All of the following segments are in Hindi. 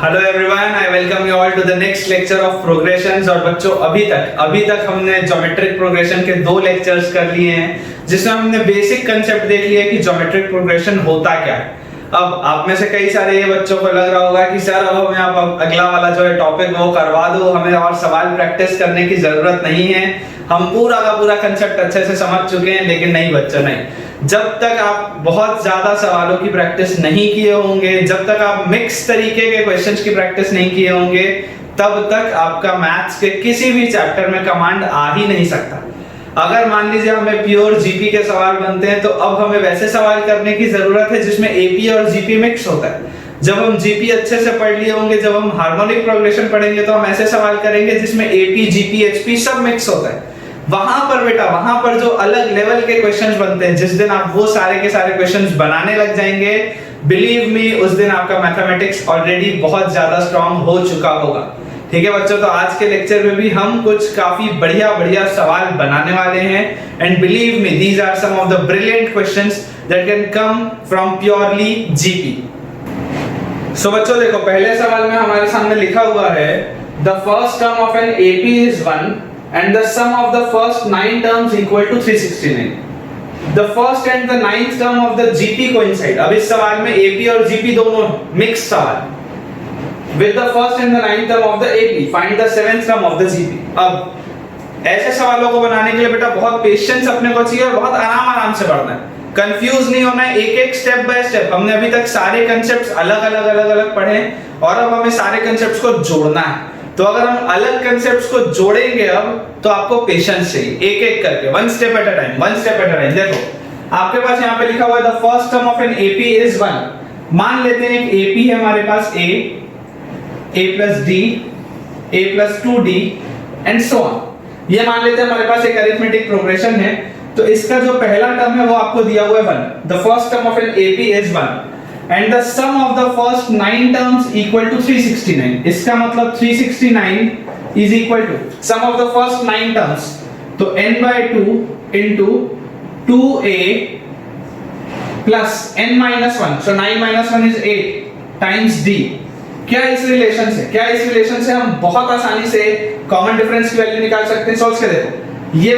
Hello everyone, I welcome you all to the next lecture of progressions. और बच्चों अभी तक हमने ज्योमेट्रिक प्रोग्रेशन के 2 लेक्चर्स कर लिए हैं, जिसमें हमने बेसिक कंसेप्ट देख लिया कि ज्योमेट्रिक प्रोग्रेशन होता क्या है। अब आप में से कई सारे ये बच्चों को लग रहा होगा कि सर अब हमें आप अगला वाला जो है टॉपिक वो करवा दो, हमें और सवाल प्रैक्टिस करने की जरूरत नहीं है, हम पूरा का पूरा कंसेप्ट अच्छे से समझ चुके हैं। लेकिन नहीं बच्चों, नहीं। जब तक आप बहुत ज्यादा सवालों की प्रैक्टिस नहीं किए होंगे, जब तक आप मिक्स तरीके के क्वेश्चंस की प्रैक्टिस नहीं किए होंगे, तब तक आपका मैथ्स के किसी भी चैप्टर में कमांड आ ही नहीं सकता। अगर मान लीजिए हमें प्योर जीपी के सवाल बनते हैं, तो अब हमें वैसे सवाल करने की जरूरत है जिसमें एपी और जीपी मिक्स होता है। जब हम जीपी अच्छे से पढ़ लिए होंगे, जब हम हार्मोनिक प्रोग्रेशन पढ़ेंगे, तो हम ऐसे सवाल करेंगे जिसमें एपी, जीपी, एचपी सब मिक्स होता है। वहां पर बेटा, वहां पर जो अलग लेवल के क्वेश्चंस बनते हैं, जिस दिन आप वो सारे के सारे क्वेश्चंस बनाने लग जाएंगे, बिलीव मी, उस दिन आपका मैथमेटिक्स ऑलरेडी बहुत ज्यादा स्ट्रांग हो चुका होगा। ठीक है बच्चों, तो आज के लेक्चर में भी हम कुछ काफी बढ़िया सवाल बनाने वाले हैं। And believe me, these are some of the brilliant questions that can come from purely GP. So बच्चों देखो, पहले सवाल में हमारे सामने लिखा हुआ है the first term of an AP is 1 and the sum of the first 9 terms equal to 369. The first and the 9th term of the GP coincide. अब इस सवाल में AP और GP दोनों मिक्स सवाल। With the first and the 9th term of the AP, find the 7th term of the GP. अब ऐसे सवालों को बनाने के लिए बेटा बहुत पेशेंस अपने को चाहिए और बहुत आराम से पढ़ना है। कंफ्यूज नहीं होना है, एक स्टेप बाय स्टेप। हमने अभी तक सारे कंसेप्ट्स अलग पढ़े और अब हमें सारे कंसेप्ट्स को जोड़ना है। तो अगर हम अलग कंसेप्ट्स को जोड़ेंगे अब, तो आपको पेशेंस चाहिए, एक करके, one step at a time. देखो आपके पास यहाँ पे लिखा हुआ है the first term of an AP is 1। मान लेते हैं एक एपी है हमारे पास a plus d, a plus 2d and so on. ये मान लेते हैं हमारे पास एक अरिथमेटिक प्रोग्रेशन है। तो इसका जो पहला टर्म है वो आपको दिया हुआ है 1। The first term of an AP is 1 and the sum of the first 9 terms equal to 369. इसका मतलब 369 is equal to sum of the first 9 terms, तो n by 2 into 2a plus n minus 1, so 9 minus 1 is 8 times d। क्या इस रिलेशन से हम बहुत आसानी से कॉमन डिफरेंस की वैल्यू निकाल सकते हैं। सोच के देखो, ये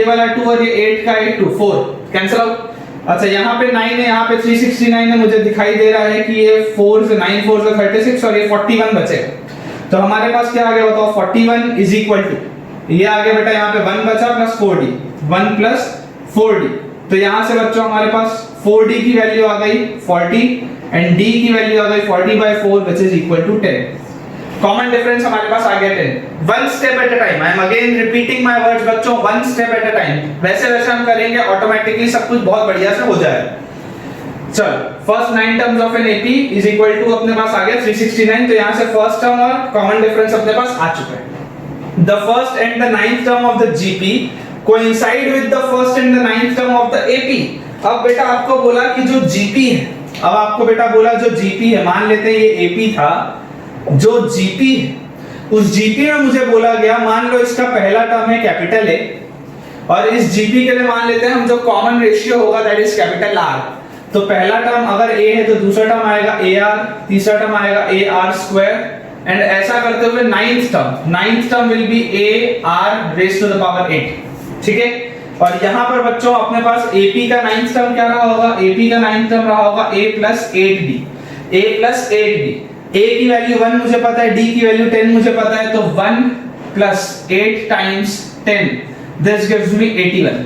वाला 2 और ये 8 का 8 2 4 कैंसिल आउट। अच्छा, यहाँ पे 9 है, यहाँ पे 369 है, मुझे दिखाई दे रहा है कि ये 4 से 9 4 से 36 और ये 41 बचेगा। तो हमारे पास क्या आ गया बताओ, 41 इज इक्वल टू, ये आ गया बेटा यहाँ पे 1 बचा प्लस 4d, 1 प्लस 4d। तो यहाँ से बच्चों हमारे पास 4d की वैल्यू आ गई 40 एंड d की वैल्यू आ गई 40/4 which is equal to 10। Common difference हमारे पास आ गया 10। One step at a time, I am again repeating my words बच्चों, one step at a time. वैसे हम करेंगे, ऑटोमेटिकली सब कुछ बहुत बढ़िया से हो जाएगा। चल, first 9 terms of an AP is equal to अपने पास आ गया 369। तो यहां से फर्स्ट टर्म और कॉमन डिफरेंस अपने पास आ चुका है। The first and the 9th term of the GP coincide with the first and the 9th term of the AP. अब बेटा आपको बोला कि जो जीपी है, अब आपको बेटा बोला जो जीपी है, मान लेते हैं ये एपी था, जो जीपी है उस जीपी में मुझे बोला गया, मान लो इसका पहला टर्म है कैपिटल ए, और इस जीपी के लिए मान लेते हैं हम जो कॉमन रेशियो होगा दैट इज कैपिटल आर। तो पहला टर्म अगर ए है तो दूसरा टर्म आएगा ए आर, तीसरा टर्म आएगा ए आर स्क्वायर, एंड ऐसा करते हुए 9th term will be a r raise to the power 8। ठीक है, और यहां पर बच्चों अपने पास एपी का 9th टर्म क्या रहा होगा, एपी का 9th टर्म रहा होगा a प्लस 8d। a की वैल्यू 1 मुझे पता है, d की वैल्यू 10 मुझे पता है, तो 1 plus 8 times 10, this gives me 81,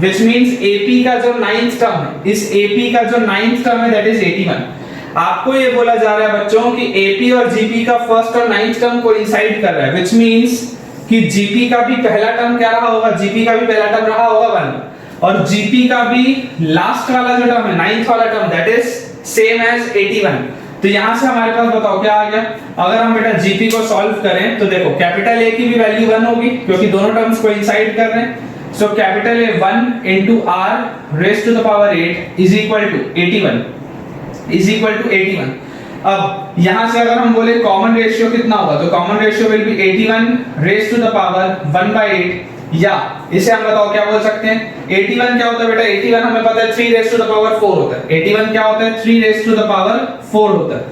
which means AP का जो 9th टर्म है, इस AP का जो 9th टर्म है that is 81। आपको ये बोला जा रहा है बच्चों कि AP और GP का फर्स्ट और 9th टर्म कोइंसाइड कर रहा है, which means कि GP का भी पहला टर्म क्या रहा होगा, GP का भी पहला टर्म रहा होगा 1, और GP का भी लास्ट वाला जो टर्म है 9th वाला term that is same as 81। तो यहां से हमारे पास बताओ क्या आ गया। अगर हम बेटा जीपी को सॉल्व करें तो देखो कैपिटल ए की भी वैल्यू 1 होगी क्योंकि दोनों टर्म्स कोइंसाइड कर रहे हैं। So capital A 1 into r raised to the power 8 is equal to 81। अब यहां से अगर हम बोले कॉमन रेशियो कितना होगा, तो common ratio will be 81 raised to the power 1/8, या इसे हम बताओ क्या बोल सकते हैं, 81 क्या होता है बेटा, 81 हमें पता है 3 raised to the power 4 होता है। 81 क्या होता है, 3 raised to the power 4 होता है।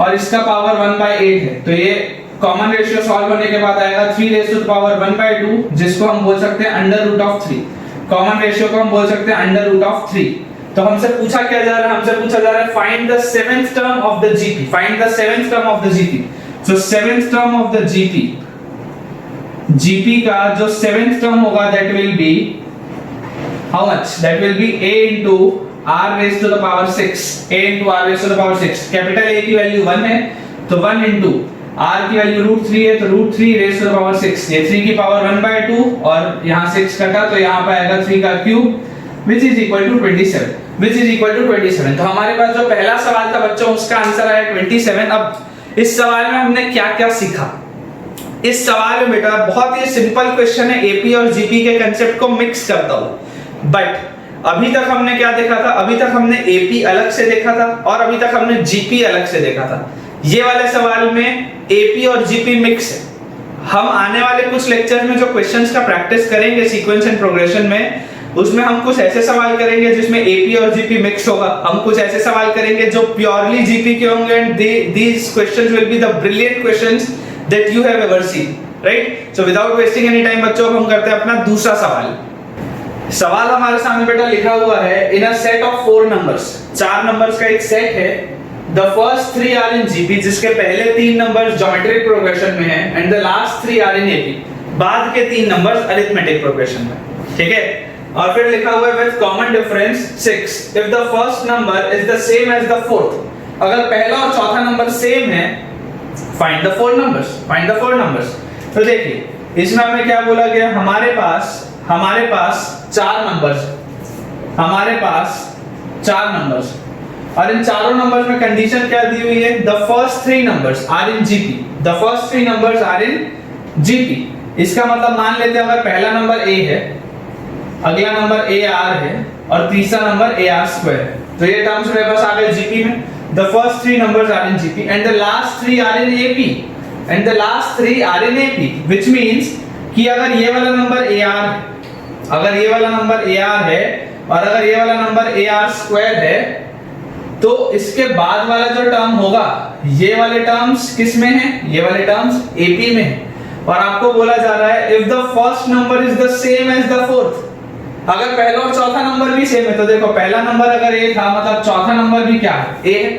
और इसका पावर 1/8 है, तो ये कॉमन रेशियो सॉल्व होने के बाद आएगा 3 रेज़ टू द पावर 1/2, जिसको हम बोल सकते हैं √3। कॉमन रेशियो को हम बोल सकते हैं √3। तो हमसे पूछा क्या जा रहा है, हमसे पूछा जा रहा है find the seventh term of the GP, find the seventh term of the GP. So seventh term of the GP का जो सेवेंथ टर्म होगा that will be how much, that will be a into r raised to the power 6, a into r raised to the power 6। Capital A की वैल्यू 1 है, तो 1 into r की वैल्यू √3 है, तो √3 raised to the power 6, ये 3 की पावर 1/2 और यहाँ 6 कटा तो यहाँ पे आएगा 3 का cube which is equal to 27, which is equal to 27। तो हमारे पास जो पहला सवाल था बच्चों उसका आंसर आया 27। अब इस सवाल में हमने क्या-क्या सीखा? इस सवाल में बेटा बहुत ही सिंपल क्वेश्चन है, एपी और जीपी के कांसेप्ट को मिक्स करता हूं। बट अभी तक हमने क्या देखा था? अभी तक हमने एपी अलग से देखा था और अभी तक हमने जीपी अलग से देखा था। ये वाले सवाल में एपी और जीपी मिक्स है। हम आने वाले कुछ लेक्चर में जो क्वेश्चंस का प्रैक्टिस करेंगे सीक्वेंस एंड प्रोग्रेशन में, उसमें हम कुछ ऐसे सवाल करेंगे जिसमें एपी और जीपी मिक्स होगा। हम कुछ ऐसे सवाल करेंगे जो प्योरली जीपी के होंगे and these questions will be the brilliant questions that you have ever seen, right? So without wasting any time बच्चों हम करते हैं अपना दूसरा सवाल। सवाल हमारे सामने बेटा लिखा हुआ है in a set of 4 numbers, 4 numbers का एक सेट है। The first 3 are in GP, जिसके पहले 3 नंबर्स ज्योमेट्रिक प्रोग्रेशन में हैं and the last 3 are in AP, बाद के 3 नंबर्स अरिथमेटिक प्रोग्रेशन में। ठीक है, और फिर लिखा हुआ है with common difference 6 if the first number is the same as the fourth। अगर पहला और चौथा नंबर सेम है find the 4 numbers, find the 4 numbers। तो देखिए इसमें हमें क्या बोला गया, हमारे पास 4 नंबर्स, हमारे पास 4 नंबर्स और इन चारों नंबर्स में कंडीशन क्या दी हुई है, the first 3 numbers are in GP, the first 3 numbers are in GP। इसका मतलब मान लेते हैं अगर पहला नंबर A है, अगला नंबर AR है और तीसरा नंबर AR स्क्वायर है, तो ये टर्म्स मेरे पास आ गए GP में। The first 3 numbers are in GP and the last 3 are in AP, and the last 3 are in AP, which means कि अगर ये वाला नंबर AR है, अगर ये वाला नंबर AR है और अगर ये वाला नंबर AR स्क्वायर है, तो इसके बाद वाला जो टर्म होगा, ये वाले टर्म्स किस में है, ये वाले टर्म्स AP में है। और आपको बोला जा रहा है if the first number is the same as the fourth, अगर पहला और चौथा नंबर भी सेम है, तो देखो पहला नंबर अगर A था मतलब चौथा नंबर भी क्या है, A है।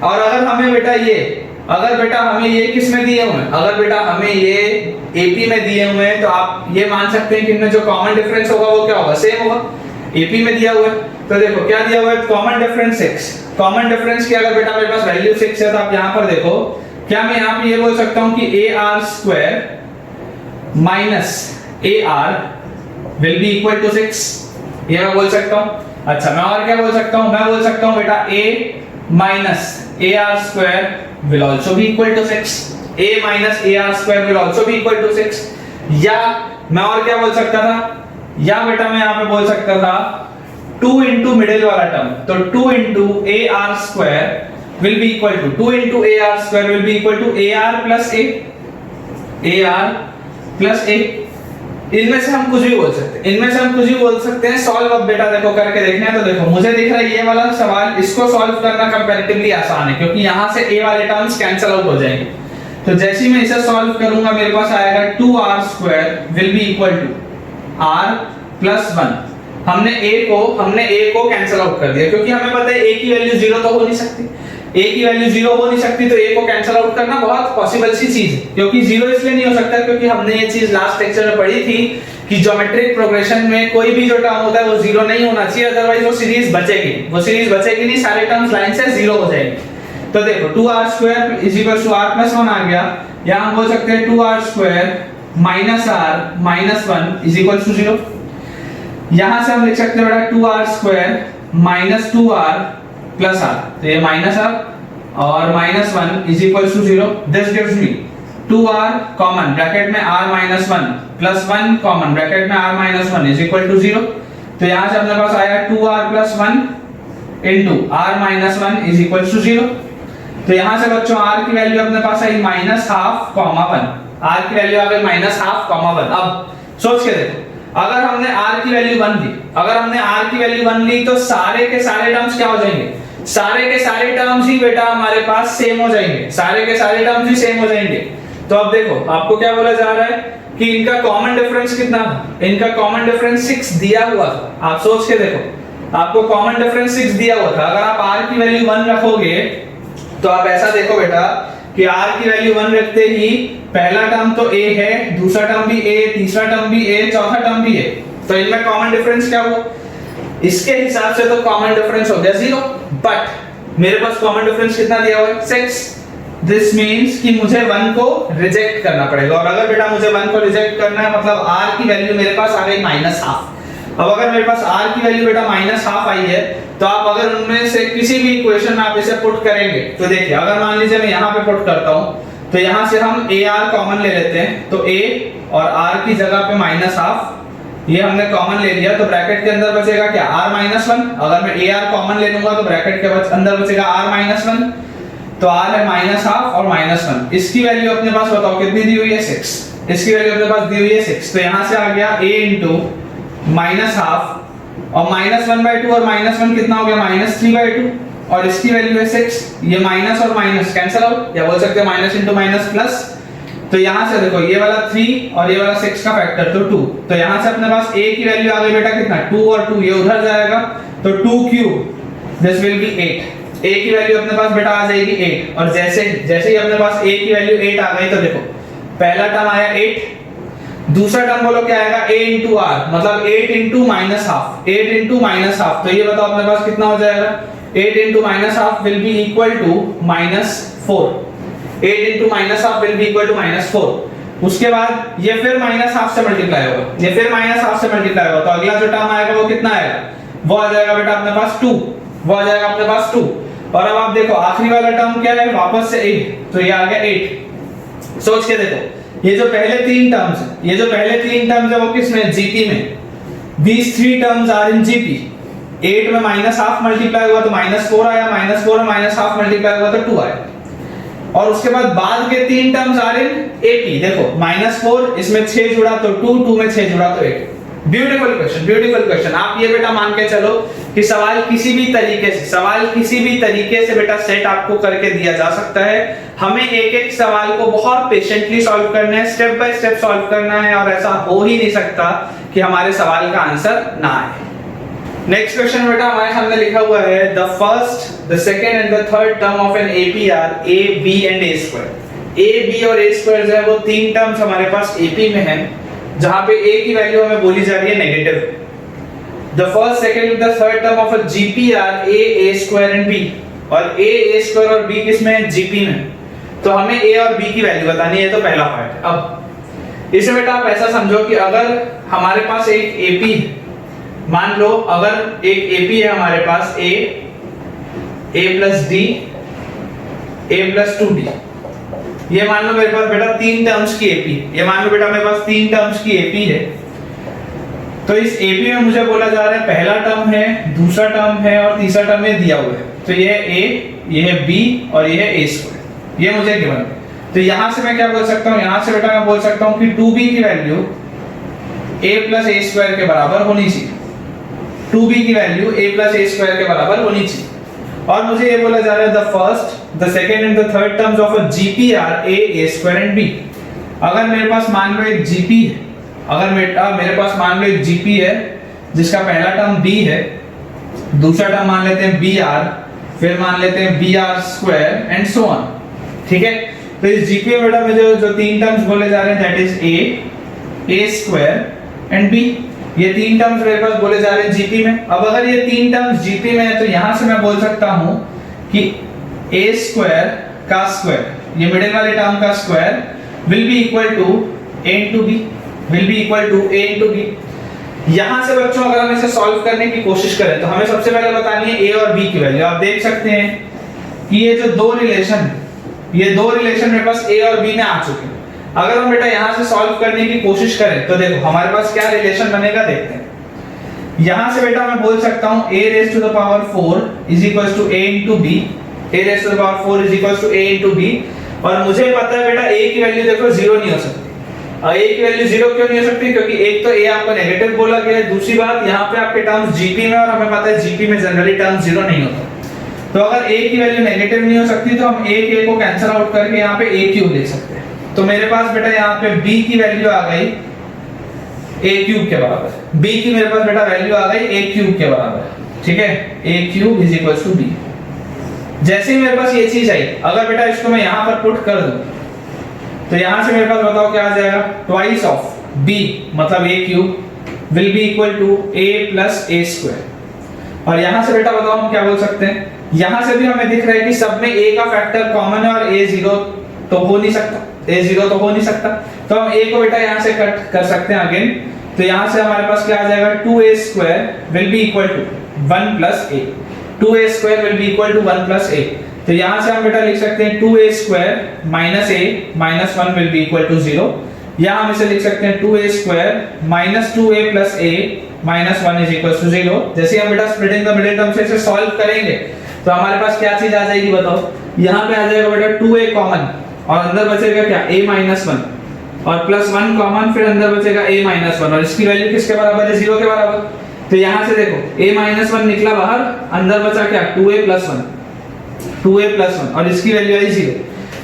और अगर हमें बेटा ये किस में दिए हुए हैं, अगर बेटा हमें ये AP में दिए हुए हैं, तो आप ये मान सकते हैं कि इनमें जो कॉमन डिफरेंस होगा वो क्या होगा, सेम होगा। AP में दिया हुआ है, तो देखो क्या दिया हुआ है, कॉमन डिफरेंस 6। कॉमन डिफरेंस की अगर बेटा मेरे पास वैल्यू 6 है, तो आप यहाँ पर देखो, क्या मैं यहाँ पे ये बोल सकता हूँ कि AR square minus AR will be equal to 6, ये मैं बोल सकता हूँ। अच्छा, मैं और क्या बोल सकता हूँ, मैं बोल सकता हूँ बेटा A minus AR square will also be equal to 6, A minus AR square will also be equal to 6। या मैं और क्या बोल सकता था, या बेटा मैं यहाँ पे बोल सकता था 2 into मिडिल वाला टर्म, तो 2 into AR square will be equal to 2 into AR square will be equal to AR plus A, AR plus A। इनमें से हम कुछ भी बोल सकते हैं, सॉल्व अब बेटा देखो करके देखना है। तो देखो मुझे दिख रहा है ये वाला सवाल, इसको सॉल्व करना कंपैरेटिवली आसान है क्योंकि यहाँ से A वाले टर्म्स कैंसिल आउट हो जाएंगे। तो जैसे ही मैं इसे सॉल्व करूंगा मेरे पास आएगा 2R square will be equal to R plus 1। हमने A को कैंसिल आउट कर दिया क्योंकि हमें पता है A की वैल्यू 0 तो हो नहीं सकती, A की वैल्यू 0 हो नहीं सकती, तो A को कैंसिल आउट करना बहुत पॉसिबल सी चीज है। क्योंकि 0 इसलिए नहीं हो सकता क्योंकि हमने ये चीज लास्ट लेक्चर में पढ़ी थी कि ज्योमेट्रिक प्रोग्रेशन में कोई भी जो टर्म होता है वो 0 नहीं होना चाहिए, अदरवाइज वो सीरीज बचेगी नहीं, सारे टर्म्स लाइन से 0 हो जाएंगे। तो देखो 2R square is equal to R plus 1 आ गया, या हम बोल सकते हैं 2R square minus R minus 1 is equal to 0। यहां से हम लिख सकते हैं बेटा 2R square minus 2R plus R, तो ये माइनस R और minus 1 is equal to 0। This gives me 2R common bracket में R minus 1 plus 1 common bracket में R minus 1 is equal to 0। तो यहां से अपने पास आया 2R plus 1 into R minus 1 is equal to 0। तो यहां से बच्चों R की वैल्यू अपने पास आई माइनस हाफ कॉमा 1, R की वैल्यू आ गई माइनस हाफ कॉमा 1। अब सोच के देखो, अगर हमने R की वैल्यू 1 ली, तो सारे के सारे टर्म्स क्या हो जाएंगे, सारे के सारे टर्म्स ही बेटा हमारे पास सेम हो जाएंगे, सारे के सारे टर्म्स ही सेम हो जाएंगे। तो अब देखो आपको क्या बोला जा रहा है कि इनका कॉमन डिफरेंस कितना था, इनका कॉमन डिफरेंस 6 दिया हुआ था। आप सोच के देखो, आपको कॉमन डिफरेंस 6 दिया हुआ था। अगर आप r की वैल्यू 1 रखोगे तो आप ऐसा देखो बेटा कि r की वैल्यू 1 रखते ही पहला टर्म तो a है, दूसरा टर्म भी a, तीसरा टर्म भी a, चौथा टर्म भी a। तो इनमें कॉमन डिफरेंस क्या हुआ, इसके हिसाब से तो कॉमन डिफरेंस हो गया 0, बट मेरे पास कॉमन डिफरेंस कितना दिया हुआ है 6। दिस मींस कि मुझे 1 को रिजेक्ट करना पड़ेगा, और अगर बेटा मुझे 1 को रिजेक्ट करना है मतलब r की वैल्यू मेरे पास आ गई -12। अब अगर मेरे पास r की वैल्यू बेटा -12 आई है तो आप अगर उनमें से किसी भी इक्वेशन में आप इसे पुट करेंगे तो देखिए, अगर मान लीजिए मैं यहाँ पे पुट करता हूँ तो यहाँ से हम ar कॉमन ले लेते हैं, तो a और r की जगह पे -12 ये हमने कॉमन ले लिया, तो ब्रैकेट के अंदर बचेगा क्या r -1। अगर मैं ar कॉमन ले लूंगा तो ब्रैकेट के अंदर बचेगा r -1, तो r है -12 और -1। इसकी वैल्यू अपने पास बताओ कितनी दी हुई है 6, इसकी वैल्यू अपने पास दी हुई है 6, तो यहाँ से आ गया a into -12 और -1/2 और -1 कितना हो गया -3/2, और इसकी वैल्यू है 6। ये माइनस और माइनस कैंसिल आउट, या बोल सकते हैं माइनस इंटू माइनस प्लस। तो यहाँ से देखो ये वाला 3 और ये वाला 6 का फैक्टर तो 2, तो यहाँ से अपने पास a की वैल्यू आ गई बेटा कितना 2 और 2 ये उधर जाएगा, तो 2 cube this will B 8। a की वैल्यू अपने पास बेटा आ जाएगी 8, और जैसे जैसे ही अपने पास a की वैल्यू 8 आ गई तो देखो पहला टर्म आया 8, दूसरा टर्म बोलो क्या आएगा a into r, मतलब 8 into -12, 8 into -12, तो ये बताओ अपने पास कितना हो जाएगा 8 into -12 will be equal to -4, 8 into -12 will be equal to -4। उसके बाद ये फिर -12 से मल्टीप्लाई होगा, ये फिर -12 से मल्टीप्लाई होगा, तो अगला जो टर्म आएगा वो कितना आएगा, वो आ जाएगा बेटा अपने पास 2, वो आ जाएगा अपने पास 2। और अब आप देखो आखिरी वाला टर्म क्या है वापस से 8, तो ये आ गया 8। सोच के देखो ये जो पहले 3 टर्म्स है, ये जो पहले 3 टर्म्स है वो किसमें जीपी में, these 3 terms are in GP। 8 में -12 मल्टीप्लाई हुआ तो -4 आया, -4 में -12 मल्टीप्लाई हुआ तो 2 आया, और उसके बाद के 3 टर्म्स आर इन AP। देखो -4 इसमें 6 जुड़ा तो 2, 2 में 6 जुड़ा तो 8। Beautiful question, beautiful question. आप ये बेटा मान के चलो कि सवाल किसी भी तरीके से बेटा सेट आपको करके दिया जा सकता है। हमें एक एक सवाल को बहुत पेशेंटली सॉल्व करना है, स्टेप बाय स्टेप सॉल्व करना है, और ऐसा हो ही नहीं सकता कि हमारे सवाल का आंसर ना आए। नेक्स्ट क्वेश्चन बेटा हमारे सामने लिखा हुआ है the first, the second and the third term of an AP are a, b and a square. a, b और a स्क्वायर जो है वो 3 टर्म्स हमारे पास AP में है, जहां पे a की वैल्यू हमें बोली जा रही है negative. The first, second and the third term of a GP are a square and b, और a स्क्वायर और b किसमें है GP में, तो हमें a और b की वैल्यू बतानी है। तो पहला पार्ट, अब इसे बेटा आप ऐसा समझो कि अगर हमारे पास एक AP, मान लो अगर एक AP है हमारे पास a plus d a plus 2d, ये मान लो मेरे पास बेटा 3 टर्म्स की AP, ये मान लो बेटा मेरे पास 3 टर्म्स की AP है। तो इस AP में मुझे बोला जा रहा है पहला टर्म है, दूसरा टर्म है और तीसरा टर्म ये दिया हुआ है, तो ये है a, ये है b और ये है a स्क्वायर, ये मुझे गिवन है। तो यहां से मैं क्या बोल सकता हूं, यहां से बेटा मैं बोल सकता हूं कि 2b की value a plus a square के बराबर होनी चाहिए, 2b की value a plus a square के बराबर होनी चाहिए। और मुझे ये बोला जा रहा है the first, the second and the third terms of a GP are a square and b। अगर मेरे पास मान लो एक GP है, अगर मेरे पास मान लो एक GP है जिसका पहला टर्म b है, दूसरा टर्म मान लेते हैं br, फिर मान लेते हैं br square and so on, ठीक है। तो इस GP में बेटा मुझे जो 3 टर्म्स बोले जा रहे हैं that is a square and b, ये 3 टर्म्स मेरे पास बोले जा रहे हैं GP में। अब अगर ये 3 टर्म्स GP में है तो यहां से मैं बोल सकता हूं कि a स्क्वायर का स्क्वायर, ये मिडिल वाले टर्म का square will be equal to a into b, will be equal to a into b। यहां से बच्चों अगर हम इसे सॉल्व करने की कोशिश करें तो हमें सबसे पहले बतानी है a और b की वैल्यू। आप देख सकते हैं कि ये जो दो रिलेशन मेरे पास a और b में आ चुके हैं। अगर हम बेटा यहां से सॉल्व करने की कोशिश करें तो देखो हमारे पास क्या रिलेशन बनेगा, देखते हैं। यहां से बेटा मैं बोल सकता हूं a raised to the power 4 is equals to a into b, a raised to the power 4 is equals to a into b, और मुझे पता है बेटा a की वैल्यू देखो 0 नहीं हो सकती। a की वैल्यू 0 क्यों नहीं हो सकती, क्योंकि एक तो a आपको नेगेटिव बोला गया है, दूसरी बात यहां पे आपके टर्म्स GP में, और हमें पता है GP में जनरली टर्म 0 नहीं होता। तो अगर a की वैल्यू नेगेटिव नहीं हो सकती तो हम a के को कैंसिल आउट करके यहाँ पे a क्यूब लिख सकते हैं। तो मेरे पास बेटा यहाँ पे b की वैल्यू आ गई a क्यूब के बराबर। b की मेरे पास बेटा वैल्यू आ गई a क्यूब के बराबर, ठीक है, a cube is equal to b। जैसे ही मेरे पास ये चीज आई, अगर बेटा इसको मैं यहाँ पर पुट कर दूं तो यहाँ से मेरे पास बताओ क्या आ जाएगा, ट्वाइस ऑफ b मतलब a cube will be equal to a plus a square. और यहाँ से बेटा बताओ हम क्या बोल सकते हैं, यहाँ से भी हमें दिख रहा है कि सब में a का फैक्टर कॉमन है और a जीरो तो हो नहीं सकता, a जीरो तो हो नहीं सकता, तो हम a को बेटा यहाँ से कट कर सकते हैं अगेन। तो यहाँ से हमारे पास क्या आ जाएगा, 2a square will be equal to 1 plus a, 2a square will be equal to 1 plus a। तो यहाँ से हम बेटा लिख सकते हैं 2a square minus a minus 1 will be equal to 0, या हम इसे लिख सकते हैं 2a square minus 2a plus a minus 1 is equal to 0। जैसे हम बेटा स्प्लिटिंग द मिडिल टर्म से इसे सॉल्व करेंगे तो हमारे पास क्या चीज आ जाएगी बताओ, यहाँ पे आ जाएगा बेटा 2a कॉमन और अंदर बचेगा क्या a माइनस 1 और प्लस 1 कॉमन, फिर अंदर बचेगा a माइनस 1 और इसकी वैल्यू किसके बराबर है, 0 के बराबर। तो यहाँ से देखो a माइनस 1 निकला बाहर, अंदर बचा क्या 2a प्लस 1, 2a प्लस 1 और इसकी वैल्यू आई 0।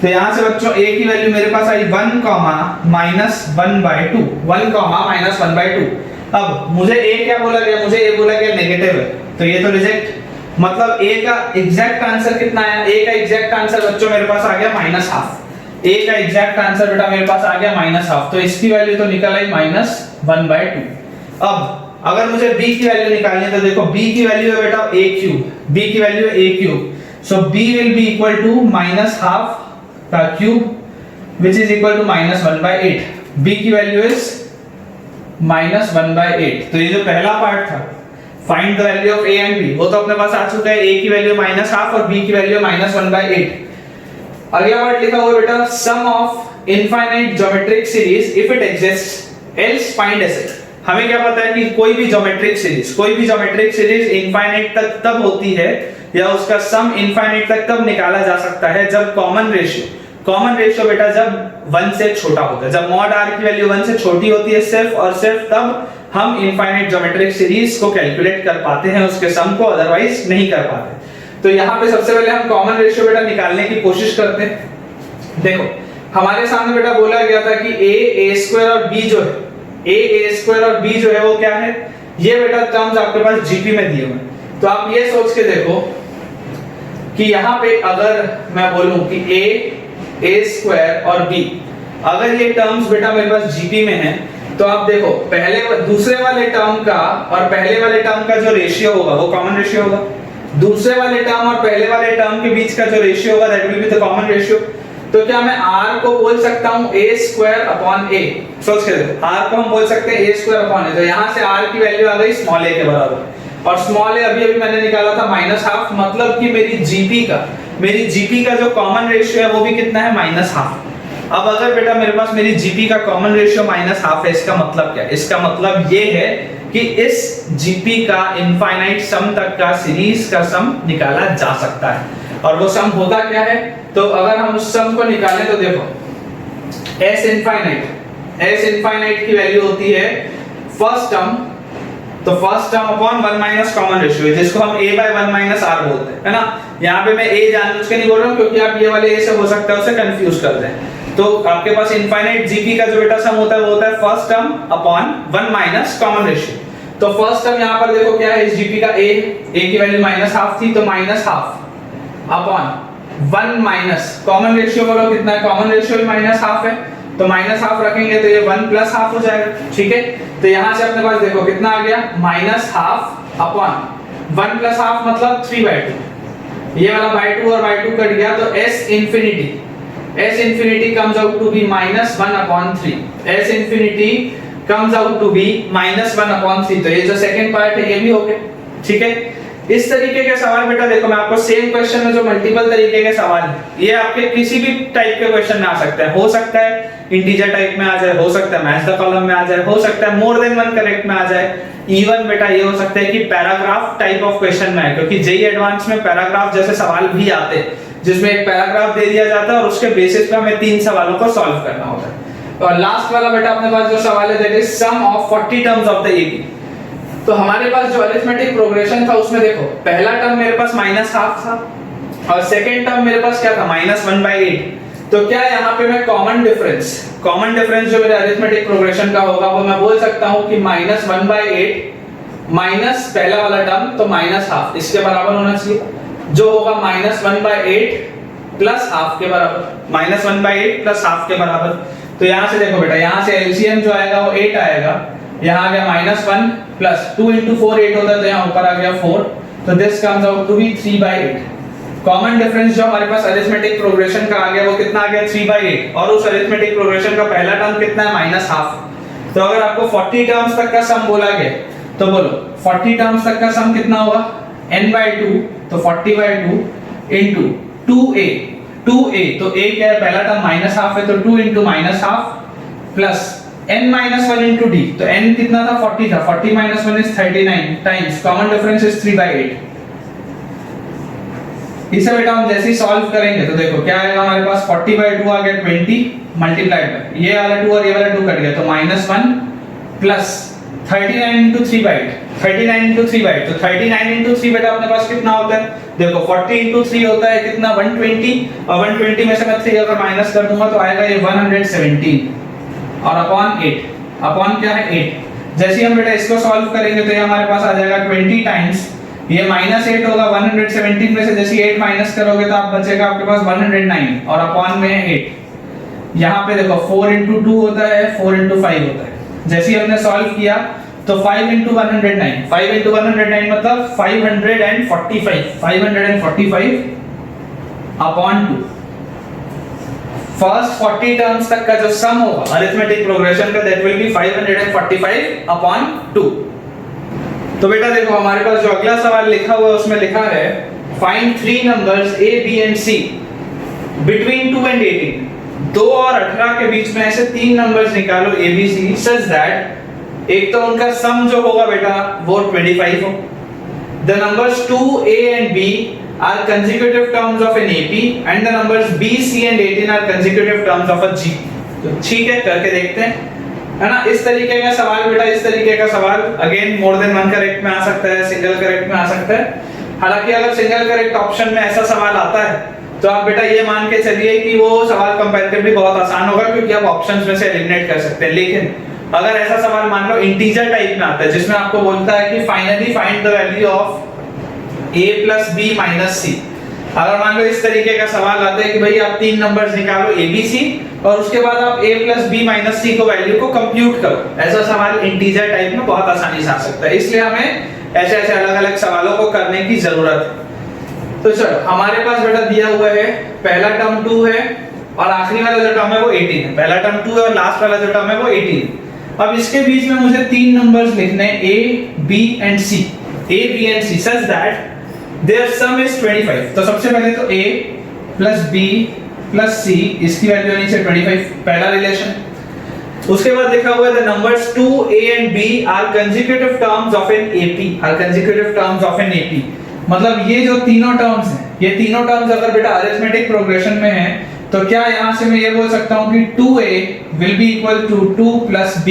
तो यहाँ से बच्चों a की वैल्यू मेरे पास आई 1 कॉमा माइनस 1/2, 1 कॉमा माइनस 1/2। अब मुझे a क्या बोला गया, मुझे a बोला गया नेगेटिव है, तो ये तो रिजेक्ट, मतलब a का एग्जैक्ट आंसर कितना आया, a का एग्जैक्ट आंसर बच्चों मेरे पास आ गया माइनस हाफ। a का एग्जैक्ट आंसर बेटा मेरे पास आ गया माइनस हाफ, तो इसकी वैल्यू तो निकल आई माइनस 1/2। अब अगर मुझे b की वैल्यू निकालनी है तो देखो b की वैल्यू है बेटा a क्यूब, b की वैल्यू है a cube, so b will be equal to minus half का cube which is equal to minus 1/8। b की वैल्यू इज माइनस 1/8। तो ये जो पहला पार्ट था find the value of a and b, वो तो अपने पास आ चुका है, a की वैल्यू माइनस हाफ और b की वैल्यू माइनस 1/8। अगला वर्ड लिखा हुआ बेटा sum of infinite geometric series if it exists else find S. हमें क्या पता है कि कोई भी ज्योमेट्रिक सीरीज इनफाइनाइट तक तब होती है या उसका सम इनफाइनाइट तक तब निकाला जा सकता है जब कॉमन रेशियो बेटा जब 1 से छोटा होता है, जब मॉड r की वैल्यू 1 से छोटी होती है सिर्फ और सिर्फ तब हम इनफाइनाइट ज्योमेट्रिक सीरीज को कैलकुलेट कर पाते हैं, उसके सम को, अदरवाइज नहीं कर पाते। तो यहाँ पे सबसे पहले हम कॉमन रेशियो बेटा निकालने की कोशिश करते हैं। देखो हमारे सामने बेटा बोला गया था कि a स्क्वायर और b जो है, a स्क्वायर और b जो है वो क्या है, ये बेटा टर्म्स आपके पास जीपी में दिए हुए हैं। तो आप ये सोच के देखो कि यहाँ पे अगर मैं बोलूं कि a स्क्वायर और b, अगर ये टर्म्स बेटा मेरे पास जीपी में है तो आप देखो दूसरे वाले टर्म का और पहले वाले टर्म का जो रेशियो होगा वो कॉमन रेशियो होगा, दूसरे वाले टर्म और पहले वाले टर्म के बीच का जो रेशियो होगा that will be the common ratio. तो क्या मैं r को बोल सकता हूं a स्क्वायर अपॉन a, सोच के देखो r को हम बोल सकते हैं a स्क्वायर अपॉन a, तो यहां से r की वैल्यू आ गई स्मॉल a के बराबर और स्मॉल a अभी मैंने निकाला था माइनस हाफ, मतलब कि मेरी जीपी का जो कॉमन रेशियो है वो भी कितना है, माइनस हाफ। अब अगर बेटा मेरे पास मेरी जीपी का कॉमन रेशियो माइनस हाफ है, इसका मतलब क्या है, इसका मतलब ये है कि इस जीपी का इनफाइनाइट सम तक का सीरीज का सम निकाला जा सकता है। और वो सम होता क्या है, तो अगर हम उस सम को निकालें तो देखो s इनफाइनाइट की वैल्यू होती है फर्स्ट टर्म, तो first term upon 1 minus common ratio, जिसको हम a by 1 माइनस r बोलते हैं, है ना। यहाँ पे मैं a जानबूझ के नहीं बोल रहा हूँ क्योंकि आप ये वाले a से हो सकता है उसे कंफ्यूज कर दें। तो आपके पास इनफाइनाइट जीपी का जो बेटा सम होता है वो होता है first term upon 1 minus common ratio. तो फर्स्ट टर्म यहाँ पर देखो क्या है, इस जीपी का a की वैल्यू माइनस हाफ थी, तो minus half upon 1 minus common ratio बोलो कितना है, कॉमन रेशियो भी माइनस हाफ है, तो माइनस हाफ रखेंगे तो ये 1 प्लस हाफ हो जाएगा, ठीक है। तो यहाँ से अपने पास देखो कितना आ गया, minus half upon 1 plus half मतलब 3/2, ये वाला बाय 2 और बाय 2 कट गया, तो s infinity comes out to be minus 1 upon 3, s infinity comes out to be minus 1 upon 3। तो ये जो सेकंड पार्ट है ये भी हो गया, ठीक है। इस तरीके के सवाल बेटा देखो मैं आपको सेम क्वेश्चन में जो मल्टीपल तरीके के सवाल है ये आपके किसी भी टाइप के क्वेश्चन में आ सकता है, हो सकता है इंटीजर टाइप में आ जाए, हो सकता है मैच द कॉलम में आ जाए, हो सकता है मोर देन वन करेक्ट में आ जाए, इवन बेटा ये हो सकता है कि पैराग्राफ टाइप ऑफ क्वेश्चन में है, क्योंकि जेईई एडवांस में पैराग्राफ जैसे सवाल भी आते हैं जिसमें एक पैराग्राफ दे दिया जाता है और उसके बेसिस पे हमें 3 सवालों को सॉल्व करना होता है। और लास्ट वाला बेटा अपने पास जो सवाल है that is sum of 40 terms of the AP. तो हमारे पास जो अरिथमेटिक प्रोग्रेशन था उसमें देखो पहला टर्म मेरे पास -½ था और सेकंड टर्म मेरे पास क्या था -1/8। तो क्या यहाँ पे मैं कॉमन डिफरेंस जो मेरे अरिथमेटिक प्रोग्रेशन का होगा वो मैं बोल सकता हूँ कि -1/8 माइनस पहला वाला टर्म तो -½ इसके बराबर होना चाहिए, जो होगा -1/8 प्लस ½ के बराबर, -1/8 प्लस ½ के बराबर। तो यहाँ से देखो बेटा, यहाँ से एलसीएम जो आएगा वो 8 आएगा, यहाँ आ गया -1 प्लस 2 × 4 8 होता है, तो यहाँ ऊपर आ गया 4, तो this comes out to be 3/8। Common difference जो हमारे पास अरिथमेटिक प्रोग्रेशन का आ गया वो कितना आ गया 3/8, और उस अरिथमेटिक प्रोग्रेशन का पहला टर्म कितना है -½ तो अगर आपको 40 टर्म्स तक का सम बोला गया तो बोलो 40 टर्म्स तक का सम कितना होगा n/2, तो 40/2 into 2a तो a क्या है पहला टर्म -½ है तो 2 into -½ plus n-1 into d, तो n कितना था 40 था, 40 - 1 is 39 times common difference is 3/8। इसे बेटा हम जैसे ही सॉल्व करेंगे तो देखो क्या आएगा हमारे पास 40/2 आ गया 20 मल्टीप्लाइड बाय ये वाला 2 और ये वाला 2 कट गया तो -1 प्लस 39 into 3/8 39 into 3/8 तो 39 into 3 बेटा अपने पास कितना होता है देखो 40 into 3 होता है कितना 120 और 120 में से मैं 3 अगर माइनस कर दूंगा तो आएगा ये 117 और अपॉन क्या है 8। जैसे ही हम बेटा इसको सॉल्व करेंगे तो ये हमारे पास आ जाएगा 20 टाइम्स ये -8 होगा 117 में से जैसे 8 माइनस करोगे तो आप बचेगा आपके पास 109 और अपॉन में 8। यहाँ पे देखो 4 into 2 होता है 4 into 5 होता है। जैसे ही हमने सॉल्व किया तो 5 into 109 मतलब 545 अपॉन 2। फर्स्ट 40 टर्म्स तक का जो सम होगा अरिथमेटिक प्रोग्रेशन का दैट विल बी 545 अपॉन 2। तो बेटा देखो हमारे पास जो अगला सवाल लिखा हुआ है उसमें लिखा है find 3 numbers a b and c between 2 and 18। 2 और 18 के बीच में ऐसे 3 नंबर्स निकालो a b c such that एक तो उनका सम जो होगा बेटा वो 25 हो। The numbers 2 a and b are consecutive terms of an AP and the numbers b c and 18 are consecutive terms of a g। तो ठीक है करके देखते हैं है ना। इस तरीके का सवाल बेटा इस तरीके का सवाल again more than one correct में आ सकता है सिंगल करेक्ट में आ सकता है। हालांकि अगर सिंगल करेक्ट ऑप्शन में ऐसा सवाल आता है तो आप बेटा ये मान के चलिए कि वो सवाल कंपैरेटिवली बहुत आसान होगा क्योंकि आप ऑप्शंस में से एलिमिनेट कर सकते हैं। लेकिन अगर ऐसा सवाल मान लो इंटीजर टाइप में आता है जिसमें आपको बोलता है कि finally find the value of a plus b minus c, अगर मान लो इस तरीके का सवाल आता है कि भाई आप 3 नंबर्स निकालो a b c और उसके बाद आप a plus b minus c को वैल्यू को कंप्यूट करो, ऐसा सवाल इंटीजर टाइप में बहुत आसानी से आ सकता है। इसलिए हमें ऐसे ऐसे अलग-अलग सवालों को करने की जरूरत है। तो चलो हमारे पास बेटा दिया हुआ है पहला टर्म 2 है और आखिरी वाला जो टर्म है वो 18 है। पहला टर्म 2 है और लास्ट वाला जो टर्म है वो 18। अब इसके बीच में मुझे 3 नंबर्स लिखने हैं a b and c, a b and c such that their sum is 25। तो सबसे पहले तो a plus b plus c इसकी वैल्यू होनी चाहिए 25, पहला रिलेशन। उसके बाद लिखा हुआ है the numbers 2 a and b are consecutive terms of an AP, are consecutive terms of an AP। मतलब ये जो तीनों टर्म्स हैं ये तीनों टर्म्स अगर बेटा अरिथमेटिक प्रोग्रेशन में हैं तो क्या यहाँ से मैं ये बोल सकता हूँ कि 2a will be equal to 2 plus b,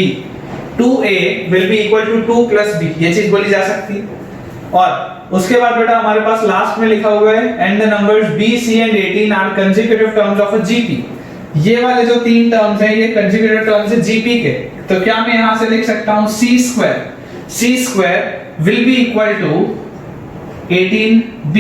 2a will be equal to 2 plus b, ये चीज बोली जा सकती है। और उसके बाद बेटा हमारे पास लास्ट में लिखा हुआ है and the numbers b c and 18 are consecutive terms of a gp। ये वाले जो 3 टर्म्स हैं ये consecutive terms है gp के। तो क्या मैं यहाँ से लिख सकता हूँ c square will be equal to 18b,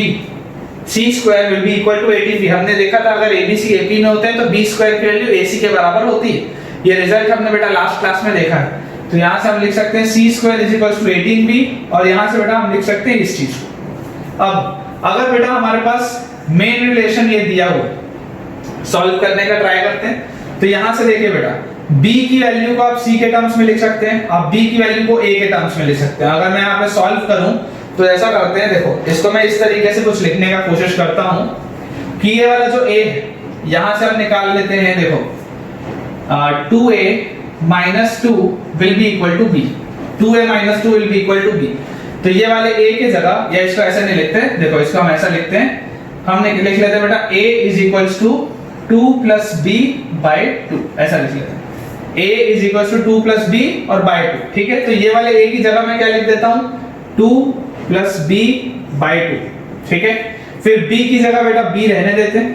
c square will be equal to 18b। हमने देखा था अगर abc ap में होते हैं तो b square की वैल्यू ac के बराबर होती है। ये रिजल्ट हमने बेटा लास्ट क्लास में देखा है। तो यहाँ से हम लिख सकते हैं c square is equals to 18b और यहाँ से बेटा हम लिख सकते हैं इस चीज को। अब अगर बेटा हमारे पास मेन रिलेशन ये दिया हुआ सॉल्व करने का ट्राई करते हैं तो यहाँ से देखिए बेटा b की वैल्यू को आप c के टर्म्स में लिख सकते हैं, आप b की वैल्यू को a के टर्म्स में लिख सकते हैं। अगर मैं यहाँ पे सॉल्व करूं तो ऐसा करते हैं, देखो इसको मैं इस तरीके से कुछ लिखने का कोशिश करता हूं कि ये वाला जो a है यहाँ से हम निकाल लेते हैं। देखो 2a minus 2 will be equal to b, 2a minus 2 will be equal to b। तो ये वाले a की जगह या इसको ऐसे नहीं लिखते, देखो इसको हम ऐसा लिखते हैं, हम लिख लेते हैं बेटा a is equals to 2 plus b by 2, ऐसा लिख लेते हैं। a is equal to 2 plus b और बाय 2, ठीक है। तो ये वाले a की जगह मैं क्या लिख देता हूं 2 प्लस b बाय 2, ठीक है। फिर b की जगह बेटा b रहने देते हैं